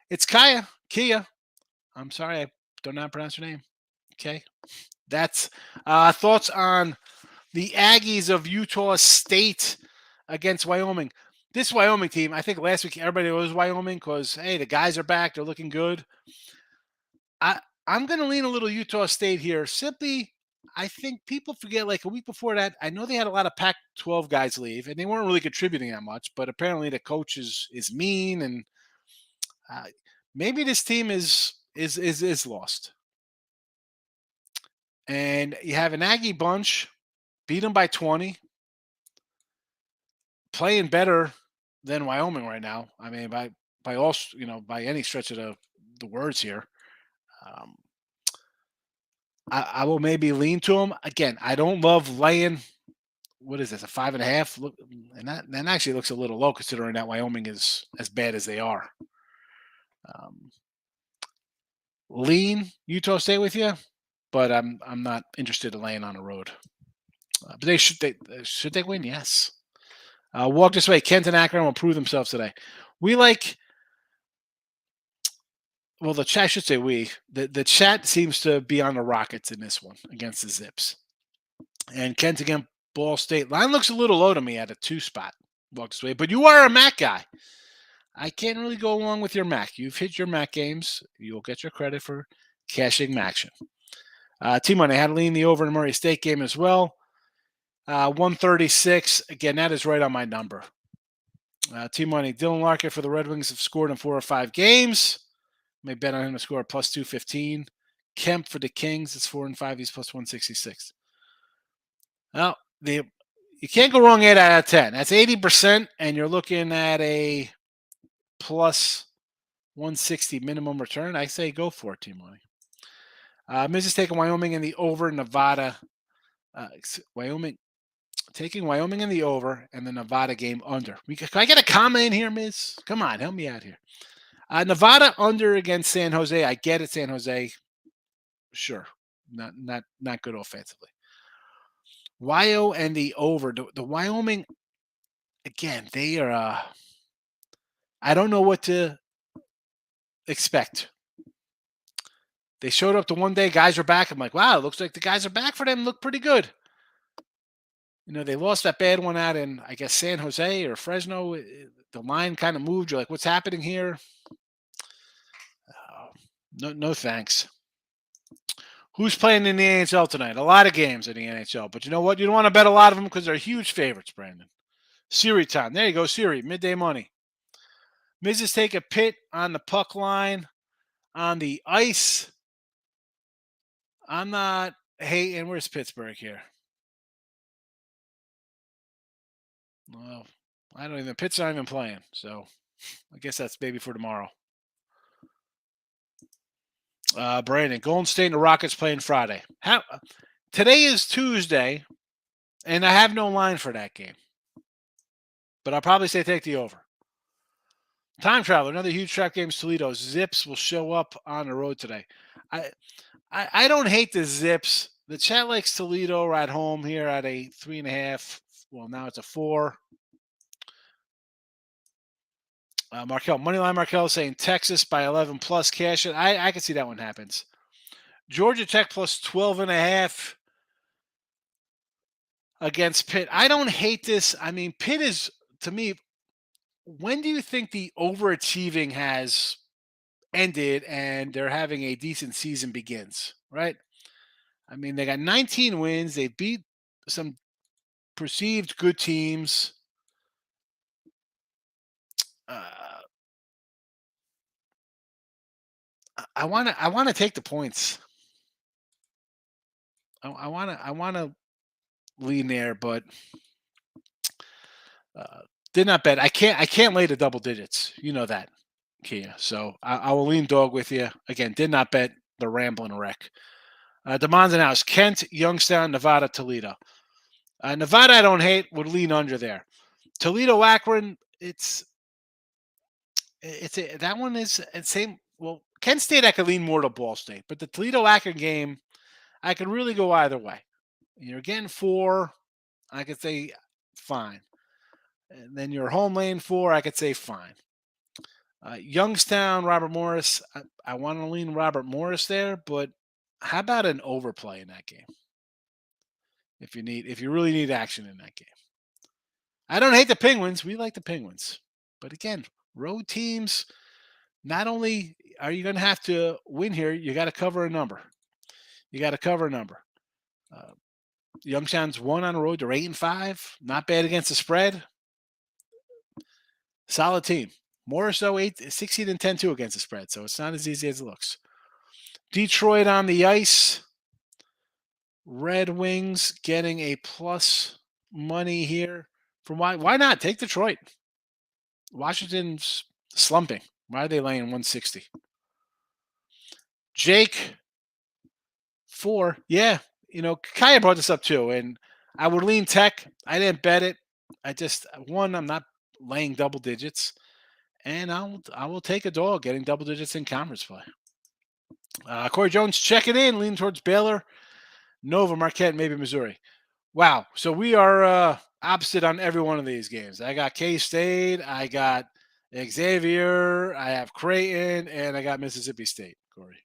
It's Kia. I'm sorry, I don't know how to pronounce your name. Okay. That's thoughts on the Aggies of Utah State against Wyoming. This Wyoming team, I think last week everybody was Wyoming because, hey, the guys are back. They're looking good. I'm going to lean a little Utah State here. Simply, I think people forget, like a week before that, I know they had a lot of Pac-12 guys leave, and they weren't really contributing that much, but apparently the coach is mean, and maybe this team is lost. And you have an Aggie bunch, beat them by 20, playing better than Wyoming right now. I mean, by all, by any stretch of the words here. I will maybe lean to them. Again, I don't love laying. What is this, a 5.5? Look, and that actually looks a little low considering that Wyoming is as bad as they are. Lean Utah State with you, but I'm not interested in laying on the road. But should they win? Yes. Walk this way. Kent and Akron will prove themselves today. Well, the chat should say the chat seems to be on the Rockets in this one against the Zips. And Kent against Ball State. Line looks a little low to me at a 2 spot. Walk this way. But you are a MAC guy. I can't really go along with your MAC. You've hit your MAC games. You'll get your credit for cashing MACtion. T-Money, I had to lean the over in the Murray State game as well. 136. Again, that is right on my number. T-Money, Dylan Larkin for the Red Wings have scored in 4 or 5 games. May bet on him to score plus 215. Kemp for the Kings, it's 4 and 5. He's plus 166. Well, you can't go wrong 8 out of 10. That's 80%, and you're looking at a plus 160 minimum return. I say go for it, T-Money. Miz is taking Wyoming in the over, Nevada. Taking Wyoming in the over and the Nevada game under. Can I get a comment in here, Miz? Come on, help me out here. Nevada under against San Jose. I get it, San Jose. Sure, not good offensively. Wyo and the over. The Wyoming, again, they are. I don't know what to expect. They showed up the one day, guys are back. I'm like, wow, it looks like the guys are back for them. Look pretty good. They lost that bad one out in, I guess, San Jose or Fresno. The line kind of moved. You're like, what's happening here? No thanks. Who's playing in the NHL tonight? A lot of games in the NHL. But you know what? You don't want to bet a lot of them because they're huge favorites, Brandon. Siri time. There you go, Siri. Midday Money. Miz is taking Pitt on the puck line. On the ice. I'm not hating. Where's Pittsburgh here? Well, I don't even. Pitt's not even playing. So I guess that's maybe for tomorrow. Brandon, Golden State and the Rockets playing Friday. Today is Tuesday, and I have no line for that game. But I'll probably say take the over. Time Traveler, another huge trap game. Toledo. Zips will show up on the road today. I don't hate the Zips. The chat likes Toledo at home here at a 3.5. Well, now it's a 4. Moneyline Markel saying Texas by 11 plus cash it. I can see that one happens. Georgia Tech plus 12.5 against Pitt. I don't hate this. I mean, Pitt is, to me, when do you think the overachieving has ended and they're having a decent season begins, right? I mean, they got 19 wins. They beat some perceived good teams. I want to take the points. I want to lean there, but Did not bet. I can't lay the double digits. You know that, Kia. So I will lean dog with you. Again, did not bet the rambling wreck. Demond's in house. Kent, Youngstown, Nevada, Toledo. Nevada I don't hate. Would lean under there. Toledo, Akron. That one is same. Well, Kent State I could lean more to Ball State, but the Toledo Akron game I could really go either way. You're getting 4. I could say fine. And then your home lane 4, I could say fine. Youngstown, Robert Morris. I want to lean Robert Morris there, but how about an overplay in that game? If you really need action in that game. I don't hate the Penguins. We like the Penguins. But again, road teams, not only are you going to have to win here, you got to cover a number. Youngstown's 1 on the road. They're 8-5. Not bad against the spread. Solid team. Morris, though, 16-10 against the spread, so it's not as easy as it looks. Detroit on the ice. Red Wings getting a plus money here. Why not? Take Detroit. Washington's slumping. Why are they laying 160? Jake, 4. Yeah, Kaya brought this up too, and I would lean Tech. I didn't bet it. I'm not laying double digits, and I will take a dog getting double digits in conference play. Corey Jones checking in, leaning towards Baylor, Nova, Marquette, maybe Missouri. Wow, so we are opposite on every one of these games. I got K-State, I got Xavier, I have Creighton, and I got Mississippi State, Corey.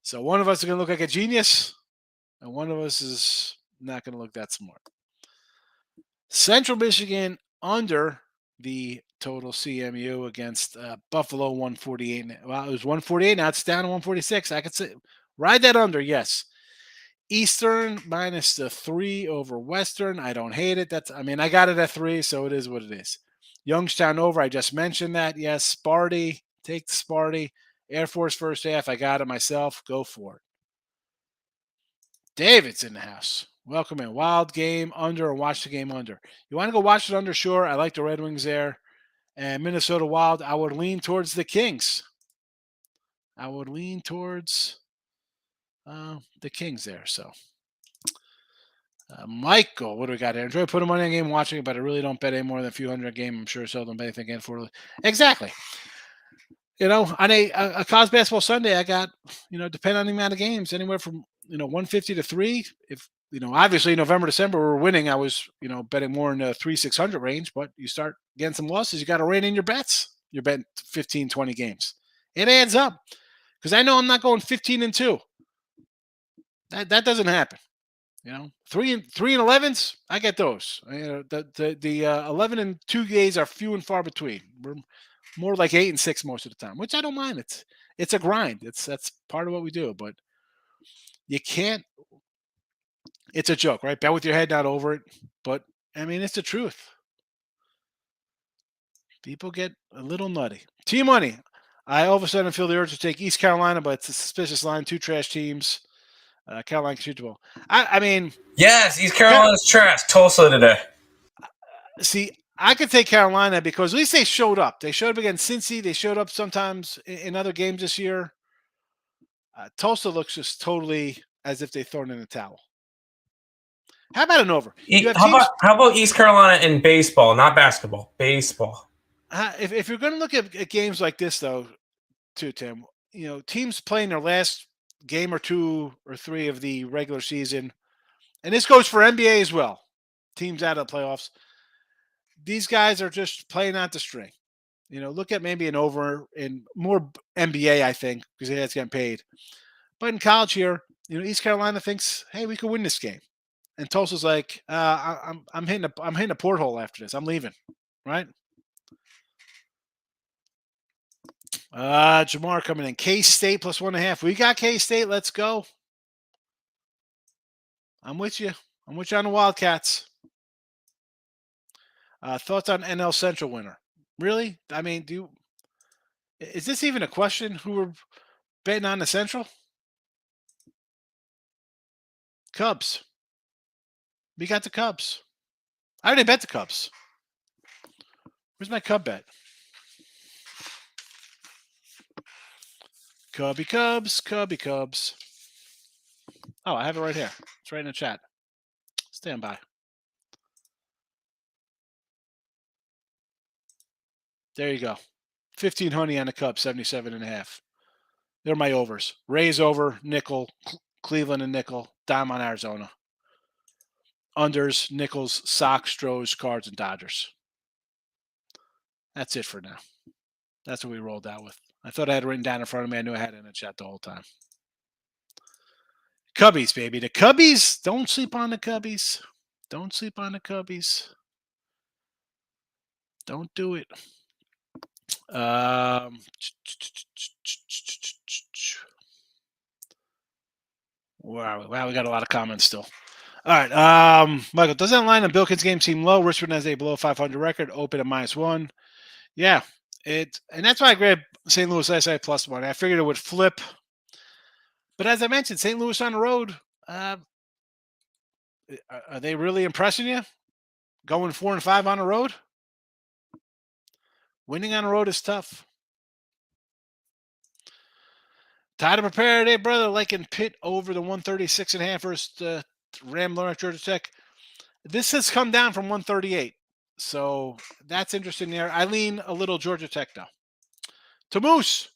So one of us is going to look like a genius, and one of us is not going to look that smart. Central Michigan under the total CMU against Buffalo 148. Well, it was 148. Now it's down to 146. I could say ride that under, yes. Eastern minus the 3 over Western. I don't hate it. I got it at 3, so it is what it is. Youngstown over. I just mentioned that. Yes, Sparty. Take the Sparty. Air Force first half. I got it myself. Go for it. David's in the house. Welcome in. Wild game under and watch the game under. You want to go watch it under? Sure. I like the Red Wings there. And Minnesota Wild, I would lean towards the Kings. I would lean towards the Kings there. So, Michael, what do we got here? Enjoy putting money on a game, watching it, but I really don't bet any more than a few hundred a game. I'm sure seldom bet anything again for exactly. On a college basketball Sunday, I got, depending on the amount of games, anywhere from 150 to 3. If obviously November, December we're winning, I was betting more in the 300-600 range. But you start getting some losses, you got to rein in your bets. You're betting 15, 20 games. It adds up because I know I'm not going 15-2. That doesn't happen. 3 and 11s, I get those. The 11-2 days are few and far between. We're more like 8-6 most of the time, which I don't mind. It's a grind. That's part of what we do, but you can't. It's a joke, right? Bet with your head not over it, but it's the truth. People get a little nutty. T-Money. I all of a sudden feel the urge to take East Carolina, but it's a suspicious line. 2 trash teams. Carolina can shoot the ball. Yes, East Carolina's trash. Tulsa today. See, I could take Carolina because at least they showed up. They showed up against Cincy. They showed up sometimes in other games this year. Tulsa looks just totally as if they've thrown in the towel. How about an over? How about East Carolina in baseball, not basketball? Baseball. If you're going to look at games like this, though, too, Tim, teams playing their last game or 2 or 3 of the regular season, and this goes for NBA as well. Teams out of the playoffs. These guys are just playing out the string. Look at maybe an over in more NBA, I think, because that's getting paid. But in college here, East Carolina thinks, hey, we could win this game. And Tulsa's like, I'm hitting a porthole after this. I'm leaving, right? Jamar coming in. K-State plus 1.5. We got K-State. Let's go. I'm with you. I'm with you on the Wildcats. Thoughts on NL Central winner? Really? Is this even a question? Who we're betting on the Central? Cubs. We got the Cubs. I already bet the Cubs. Where's my Cub bet? Cubby Cubs, Cubby Cubs. Oh, I have it right here. It's right in the chat. Stand by. There you go. 15 honey on the Cubs, 77.5. They're my overs. Rays over, nickel, Cleveland and nickel, dime on Arizona. Unders, Nichols, Sox, Stros, Cards, and Dodgers. That's it for now. That's what we rolled out with. I thought I had it written down in front of me. I knew I had it in the chat the whole time. Cubbies, baby. The Cubbies. Don't sleep on the Cubbies. Don't sleep on the Cubbies. Don't do it. Wow, we got a lot of comments still. All right, Michael, does that line on Bilkins game seem low? Richmond has a below 500 record, open at -1. Yeah, and that's why I grabbed St. Louis SI +1. I figured it would flip, but as I mentioned, St. Louis on the road. Are they really impressing you? Going 4-5 on the road? Winning on the road is tough. Tied and prepared, hey brother, like in Pitt over the 136.5 versus Rambler at Georgia Tech. This has come down from 138. So that's interesting there. I lean a little Georgia Tech, though. To Moose.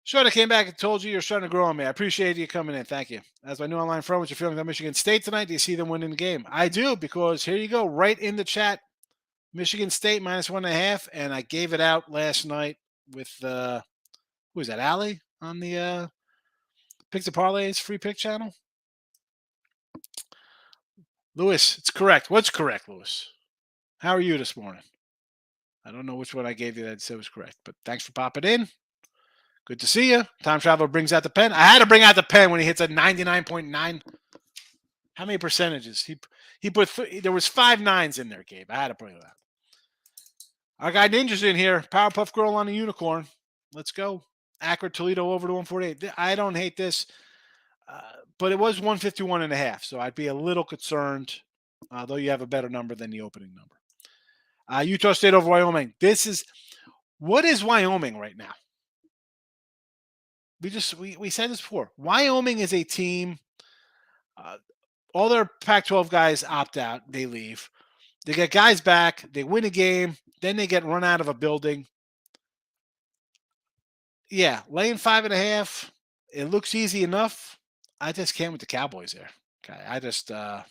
Sure, I came back and told you you're starting to grow on me. I appreciate you coming in. Thank you. As my new online friend, what's your feeling about Michigan State tonight? Do you see them winning the game? I do, because here you go, right in the chat. Michigan State -1.5, and I gave it out last night with, who was that, Allie on the Picks and Parlays free pick channel? Lewis, it's correct. What's correct, Lewis? How are you this morning? I don't know which one I gave you that said was correct, but thanks for popping in. Good to see you. Time Traveler brings out the pen. I had to bring out the pen when he hits a 99.9. How many percentages? He put there was 5 nines in there, Gabe. I had to bring it out. Our guy Ninja's in here. Powerpuff Girl on the unicorn. Let's go. Akron Toledo over to 148. I don't hate this, but it was 151.5, so I'd be a little concerned, though you have a better number than the opening number. Utah State over Wyoming. What is Wyoming right now? We said this before. Wyoming is a team. All their Pac-12 guys opt out. They leave. They get guys back. They win a game. Then they get run out of a building. Yeah, laying 5.5. It looks easy enough. I just can't with the Cowboys there. Okay, I just as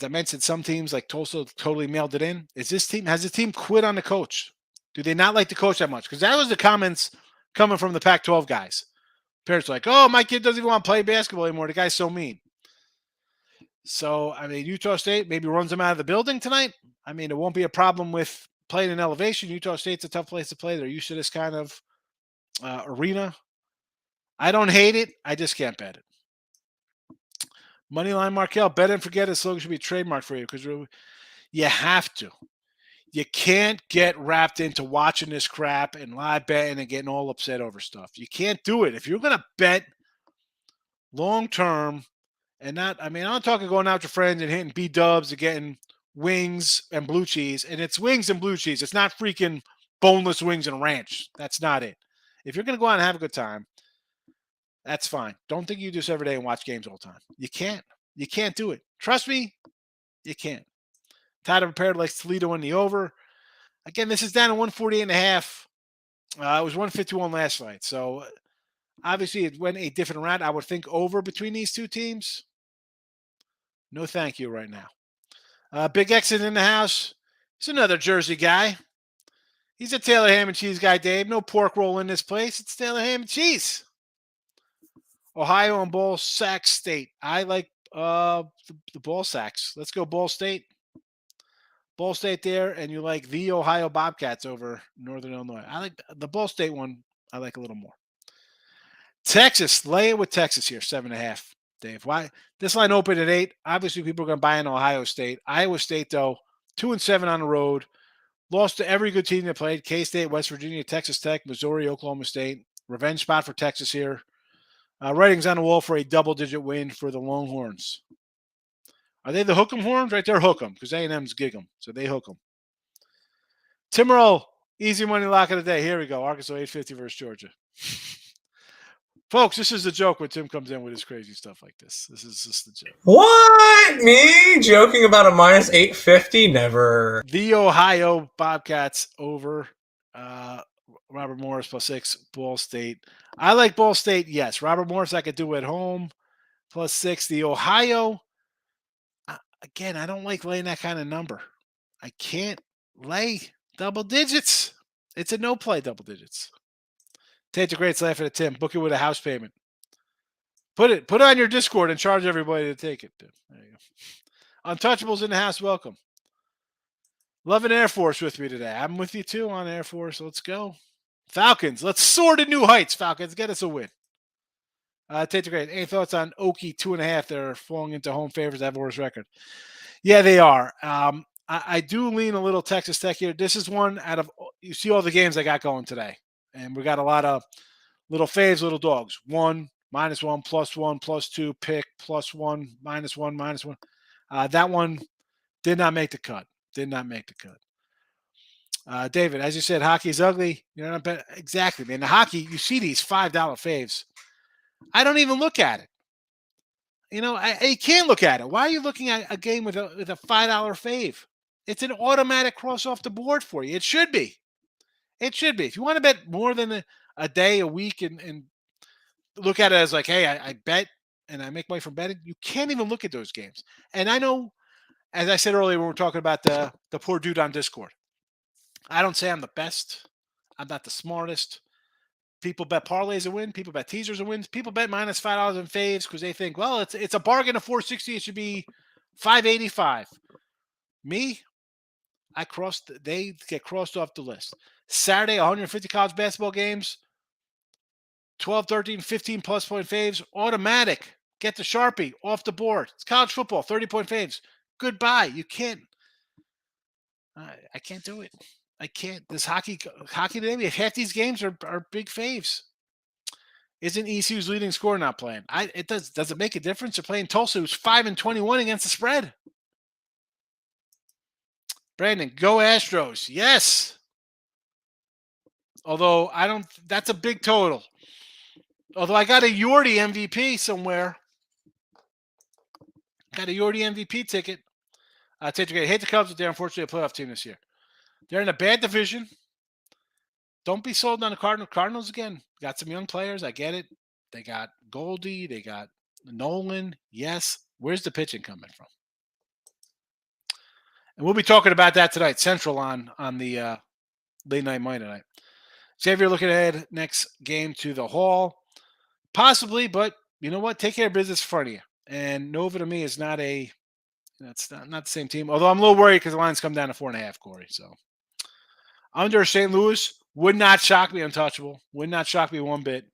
I mentioned, some teams like Tulsa totally mailed it in. Has the team quit on the coach? Do they not like the coach that much? Because that was the comments coming from the Pac-12 guys. Parents are like, oh, my kid doesn't even want to play basketball anymore. The guy's so mean. So, I mean, Utah State maybe runs them out of the building tonight. I mean, it won't be a problem with playing in elevation. Utah State's a tough place to play. They're used to this kind of arena. I don't hate it. I just can't bet it. Moneyline Markel, bet and forget it. Slogan should be trademarked for you because you have to. You can't get wrapped into watching this crap and live betting and getting all upset over stuff. You can't do it. If you're going to bet long term and not, I mean, I'm not talking going out to friends and hitting B-dubs and getting wings and blue cheese. And it's wings and blue cheese. It's not freaking boneless wings and ranch. That's not it. If you're going to go out and have a good time, that's fine. Don't think you do this every day and watch games all the time. You can't. You can't do it. Trust me, you can't. Tied and prepared likes Toledo in the over. Again, this is down to 148.5. It was 151 last night. So obviously it went a different route. I would think over between these two teams. No thank you right now. Big Exit in the house. He's another Jersey guy. He's a Taylor ham and cheese guy, Dave. No pork roll in this place. It's Taylor ham and cheese. Ohio and Ball Sack State. I like the Ball Sacks. Let's go Ball State. Ball State there, and you like the Ohio Bobcats over Northern Illinois. I like the Ball State one. I like a little more. Texas, lay it with Texas here, 7.5. Dave, why this line opened at 8? Obviously, people are going to buy in Ohio State. Iowa State, though, 2-7 on the road. Lost to every good team that played: K-State, West Virginia, Texas Tech, Missouri, Oklahoma State. Revenge spot for Texas here. Writing's on the wall for a double-digit win for the Longhorns. Are they the hook 'em horns? Right there, hook 'em, because A&M's gig 'em. So they hook 'em. Timmerl, easy money lock of the day. Here we go. Arkansas 850 versus Georgia. Folks, this is the joke when Tim comes in with his crazy stuff like this. This is just the joke. What? Me joking about a minus 850? Never. The Ohio Bobcats over Robert Morris +6, Ball State. I like Ball State, yes. Robert Morris I could do at home, +6. The Ohio, again, I don't like laying that kind of number. I can't lay double digits. It's a no play double digits. Tate the Great's laughing at Tim. Book it with a house payment. Put it on your Discord and charge everybody to take it. There you go. Untouchables in the house, welcome. Loving Air Force with me today. I'm with you too on Air Force. Let's go. Falcons, let's soar to new heights. Falcons, get us a win. Tate the Great, any thoughts on Okie 2.5? They're falling into home favors. They have a worse record. Yeah, they are. I do lean a little Texas Tech here. This is one out of, you see all the games I got going today. And we got a lot of little faves, little dogs. 1, -1, +1, +2, pick, +1, -1, -1. That one did not make the cut. Did not make the cut. David, as you said, hockey is ugly. You're not bet exactly, man. The hockey, you see these $5 faves. I don't even look at it. You know, I can't look at it. Why are you looking at a game with a $5 fave? It's an automatic cross off the board for you. It should be. It should be. If you want to bet more than a day, a week, and look at it as like, hey, I bet and I make money from betting, you can't even look at those games. And I know, as I said earlier when we were talking about the poor dude on Discord, I don't say I'm the best. I'm not the smartest. People bet parlays and win. People bet teasers and wins. People bet -$5 in faves because they think, well, it's a bargain of 460. It should be 585. Me, they get crossed off the list. Saturday, 150 college basketball games, 12, 13, 15 plus point faves, automatic. Get the Sharpie off the board. It's college football, 30-point faves. Goodbye. You can't. I can't do it. I can't. This hockey today, half these games are big faves. Isn't ECU's leading scorer not playing? Does it make a difference? They're playing Tulsa, who's 5-21 against the spread. Brandon, go Astros. Yes. Although that's a big total. Although I got a Yordi MVP somewhere. Got a Yordi MVP ticket. I hate the Cubs, but they're unfortunately a playoff team this year. They're in a bad division. Don't be sold on the Cardinals. Cardinals, again, got some young players. I get it. They got Goldie. They got Nolan. Yes. Where's the pitching coming from? And we'll be talking about that tonight, Central on the late night Monday tonight. Xavier looking ahead next game to the Hall. Possibly, but you know what? Take care of business in front of you. And Nova to me is not that's not the same team. Although I'm a little worried because the lines come down to 4.5, Corey. So under St. Louis would not shock me, untouchable. Would not shock me one bit.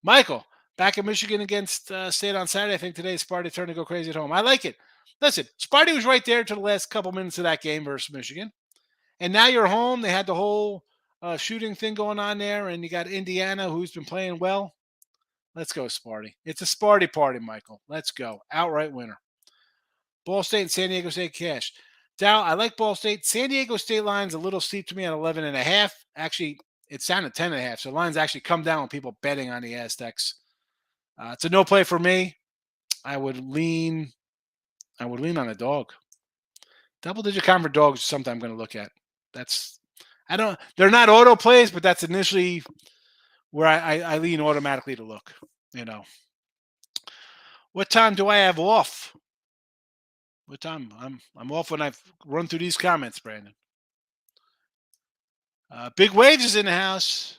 Michael, back in Michigan against State on Saturday. I think today Sparty turned to go crazy at home. I like it. Listen, Sparty was right there to the last couple minutes of that game versus Michigan. And now you're home. They had the whole shooting thing going on there, and you got Indiana, who's been playing well. Let's go, Sparty. It's a Sparty party, Michael. Let's go. Outright winner. Ball State and San Diego State cash. Dow, I like Ball State. San Diego State line's a little steep to me at 11.5. Actually, it's down to 10.5. So lines actually come down with people betting on the Aztecs. It's a no play for me. I would lean on a dog. Double-digit convert dogs is something I'm going to look at. They're not auto plays, but that's initially where I lean automatically to look, you know. What time do I have off? What time? I'm off when I've run through these comments, Brandon. Big wages in the house.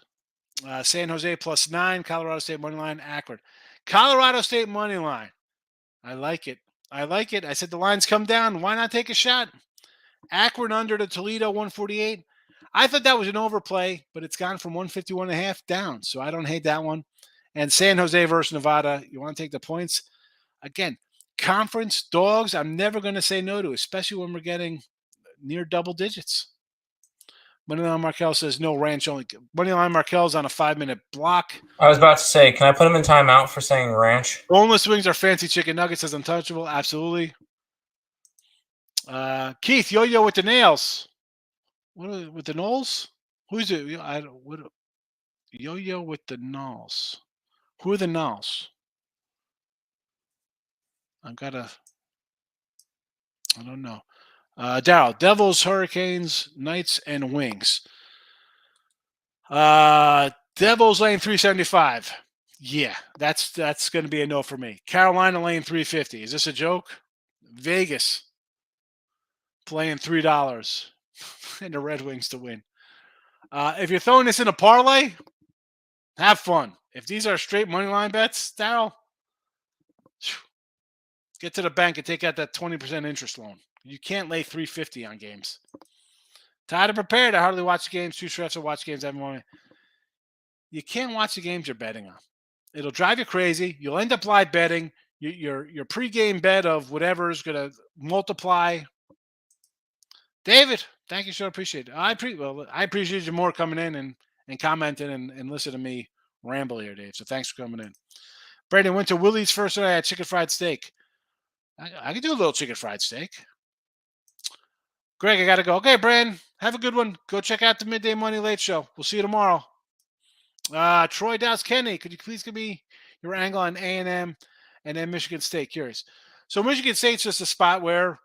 San Jose +9, Colorado State money line, Akron. Colorado State money line. I like it. I said the lines come down. Why not take a shot? Akron under to Toledo 148. I thought that was an overplay, but it's gone from 151.5 down. So I don't hate that one. And San Jose versus Nevada. You want to take the points? Again, conference dogs, I'm never going to say no to, especially when we're getting near double digits. Moneyline Markel says no ranch only. Moneyline Markel's on a 5-minute block. I was about to say, can I put him in timeout for saying ranch? Boneless wings are fancy chicken nuggets, says untouchable. Absolutely. Keith, yo-yo with the nails. With the Knolls? Who's it? I don't. What? Yo-yo with the Knolls. Who are the Knolls? I don't know. Daryl, Devils, Hurricanes, Knights, and Wings. Devils lane 375. Yeah, that's going to be a no for me. Carolina lane 350. Is this a joke? Vegas playing $3 and the Red Wings to win. If you're throwing this in a parlay, have fun. If these are straight money line bets, Daryl, get to the bank and take out that 20% interest loan. You can't lay 350 on games. Tired and prepared. I hardly watch games. Too stressed to watch games every morning. You can't watch the games you're betting on. It'll drive you crazy. You'll end up live betting. Your pregame bet of whatever is going to multiply. David, thank you, sure. Appreciate it. I appreciate you more coming in and commenting and listen to me ramble here, Dave. So thanks for coming in. Brandon went to Willie's first night. I had chicken fried steak. I could do a little chicken fried steak. Greg, I got to go. Okay, Brandon, have a good one. Go check out the Midday Money Late Show. We'll see you tomorrow. Troy Dowse Kenny, could you please give me your angle on A&M and then Michigan State? Curious. So Michigan State's just a spot where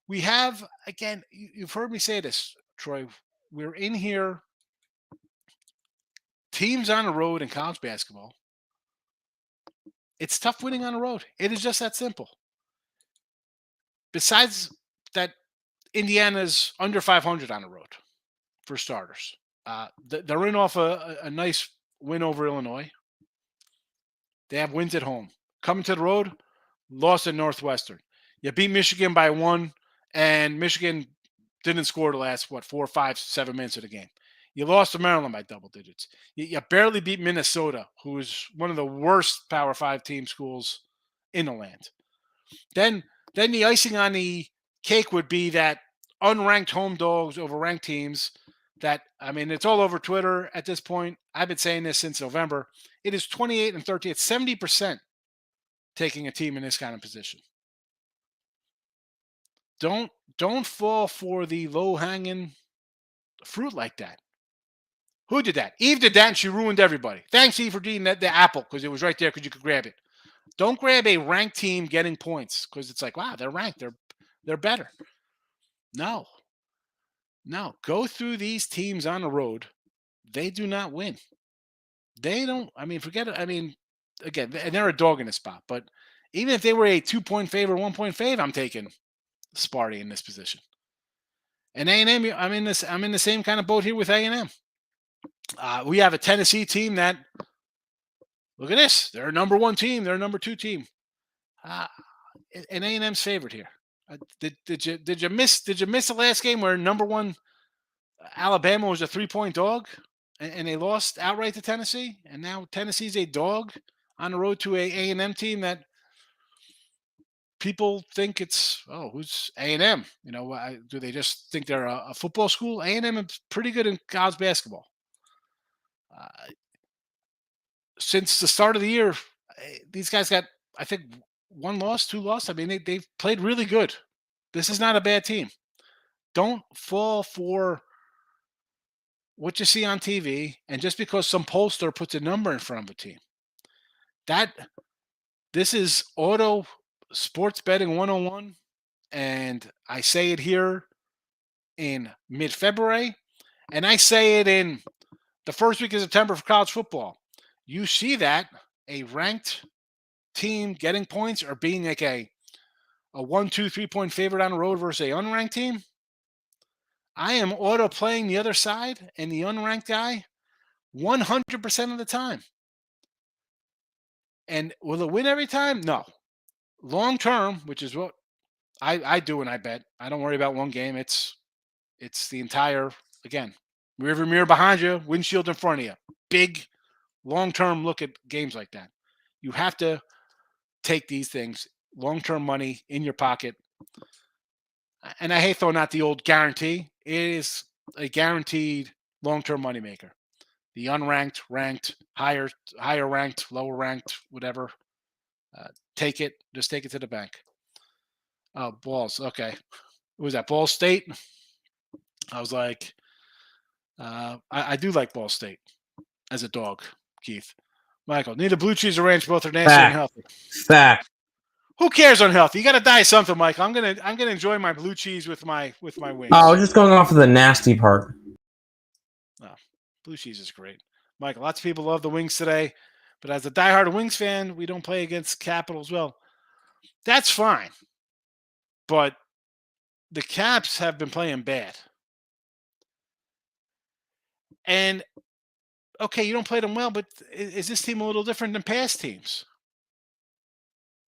we have, again, you've heard me say this, Troy. We're in here. Teams on the road in college basketball. It's tough winning on the road. It is just that simple. Besides that, Indiana's under 500 on the road, for starters. They're in off a nice win over Illinois. They have wins at home. Coming to the road, lost at Northwestern. You beat Michigan by 1, and Michigan didn't score the last, 4, 5, 7 minutes of the game. You lost to Maryland by double digits. You barely beat Minnesota, who is one of the worst Power 5 team schools in the land. Then the icing on the cake would be that unranked home dogs over ranked teams that, I mean, it's all over Twitter at this point. I've been saying this since November. It is 28 and 30. It's 70% taking a team in this kind of position. Don't fall for the low-hanging fruit like that. Who did that? Eve did that, and she ruined everybody. Thanks, Eve, for eating the apple, because it was right there because you could grab it. Don't grab a ranked team getting points because it's like, wow, they're ranked. They're better. No. Go through these teams on the road. They do not win. They don't. I mean, forget it. I mean, again, they're a dog in the spot. But even if they were a 2-point favorite, 1-point fave, I'm taking Sparty in this position. And A&M, I'm in the same kind of boat here with A&M. We have a Tennessee team that, look at this. They're a number 1 team. They're a number 2 team. And A&M's favorite here. Did you miss the last game where number 1 Alabama was a 3-point dog and they lost outright to Tennessee? And now Tennessee's a dog on the road to a A&M team that people think it's, who's A&M? You know, do they just think they're a football school? A&M is pretty good in college basketball. Since the start of the year, these guys got, I think, 1 loss, 2 loss. I mean, they've played really good. This is not a bad team. Don't fall for what you see on TV, and just because some pollster puts a number in front of a team. This is auto sports betting 101, and I say it here in mid-February, and I say it in the first week of September for college football. You see that a ranked team getting points or being like a 1, 2, 3-point favorite on the road versus a unranked team. I am auto playing the other side and the unranked guy 100% of the time. And will it win every time? No. Long term, which is what I do when I bet. I don't worry about one game. It's the entire, again, rearview mirror behind you, windshield in front of you. Big, long-term look at games like that. You have to take these things, long-term money in your pocket. And I hate throwing out the old guarantee. It is a guaranteed long-term moneymaker. The unranked, ranked, higher ranked, lower ranked, whatever. Take it. Just take it to the bank. Oh, Balls. Okay. Was that Ball State? I was like, I do like Ball State as a dog, Keith. Michael, need a blue cheese or ranch. Both are nasty and healthy. Fact. Who cares unhealthy? You got to die something, Michael. I'm gonna enjoy my blue cheese with my wings. Oh, I was just going off of the nasty part. Oh, blue cheese is great, Michael. Lots of people love the Wings today, but as a diehard Wings fan, we don't play against Capitals. Well, that's fine, but the Caps have been playing bad, and okay, you don't play them well, but is this team a little different than past teams?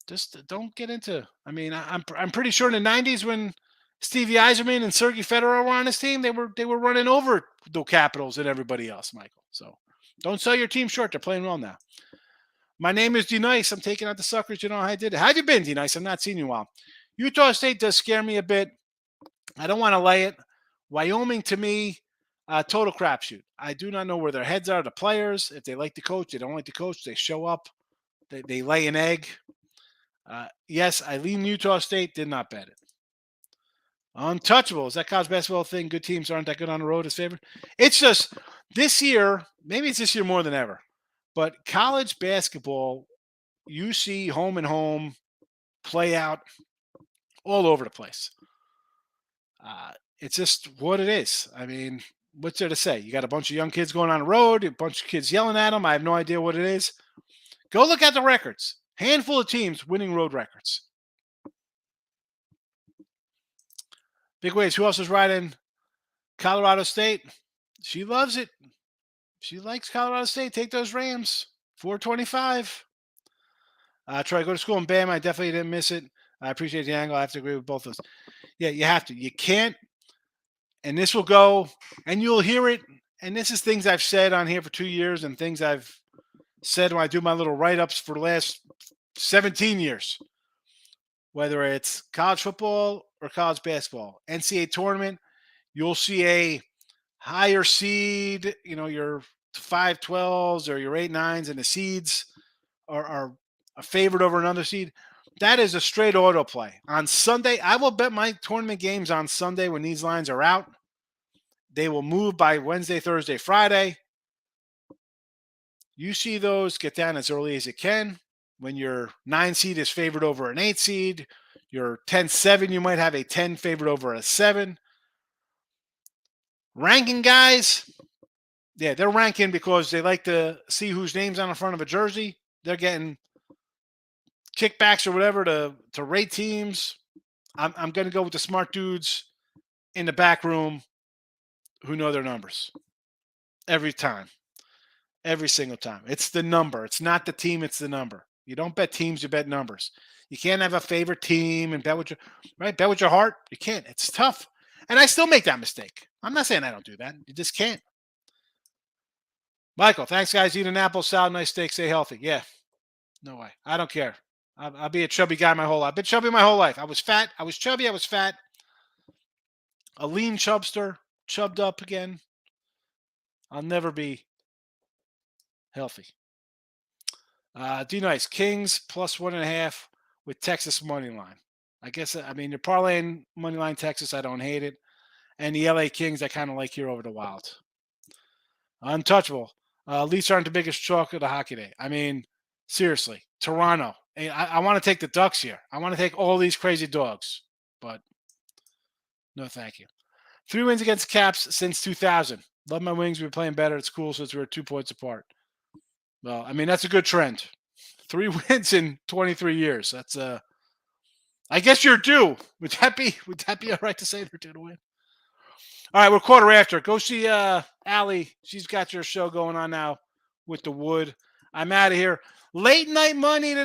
Just don't get into. I mean, I'm pretty sure in the '90s when Stevie Yzerman and Sergei Fedorov were on his team, they were running over the Capitals and everybody else, Michael. So don't sell your team short. They're playing well now. My name is D Nice. I'm taking out the suckers. You know how I did it. How have you been, D Nice? I've not seen you in a while. Utah State does scare me a bit. I don't want to lay it. Wyoming to me, total crapshoot. I do not know where their heads are. The players, if they like the coach, they don't like the coach. They show up. They lay an egg. Yes, I lean Utah State, did not bet it. Untouchables, that college basketball thing, good teams aren't that good on the road as favored. It's just this year, maybe it's this year more than ever, but college basketball, you see home and home play out all over the place. It's just what it is. I mean, what's there to say? You got a bunch of young kids going on the road, a bunch of kids yelling at them. I have no idea what it is. Go look at the records. Handful of teams winning road records. Big Waves, who else is riding Colorado State? She loves it. She likes Colorado State. Take those Rams. 425. Troy, go to school in Bama. I definitely didn't miss it. I appreciate the angle. I have to agree with both of those. Yeah, you have to. You can't. And this will go, and you'll hear it. And this is things I've said on here for 2 years and things I've said when I do my little write-ups for the last 17 years, whether it's college football or college basketball, NCAA tournament, you'll see a higher seed, your 5-12s or your 8-9s, and the seeds are a favorite over another seed. That is a straight auto play. On Sunday, I will bet my tournament games on Sunday when these lines are out. They will move by Wednesday, Thursday, Friday. You see those get down as early as it can. When your 9 seed is favored over an 8 seed, your 10-7, you might have a 10 favored over a 7. Ranking guys, yeah, they're ranking because they like to see whose name's on the front of a jersey. They're getting kickbacks or whatever to rate teams. I'm going to go with the smart dudes in the back room who know their numbers every time. Every single time. It's the number. It's not the team. It's the number. You don't bet teams. You bet numbers. You can't have a favorite team and bet with your heart. You can't. It's tough. And I still make that mistake. I'm not saying I don't do that. You just can't. Michael, thanks, guys. Eat an apple, salad, nice steak, stay healthy. Yeah. No way. I don't care. I'll be a chubby guy my whole life. I've been chubby my whole life. I was fat. I was chubby. I was fat. A lean chubster. Chubbed up again. I'll never be healthy. D Nice, Kings plus 1.5 with Texas money line. I guess, you're parlaying money line Texas. I don't hate it. And the LA Kings, I kind of like here over the Wild. Untouchable. Leafs aren't the biggest chalk of the hockey day. Seriously, Toronto. I want to take the Ducks here. I want to take all these crazy dogs, but no, thank you. 3 wins against Caps since 2000. Love my Wings. We've been playing better. It's cool since we were 2 points apart. Well, that's a good trend. 3 wins in 23 years. That's I guess you're due. Would that be all right to say they're due to win? All right, we're quarter after. Go see Allie. She's got your show going on now with the Wood. I'm out of here. Late night money tonight.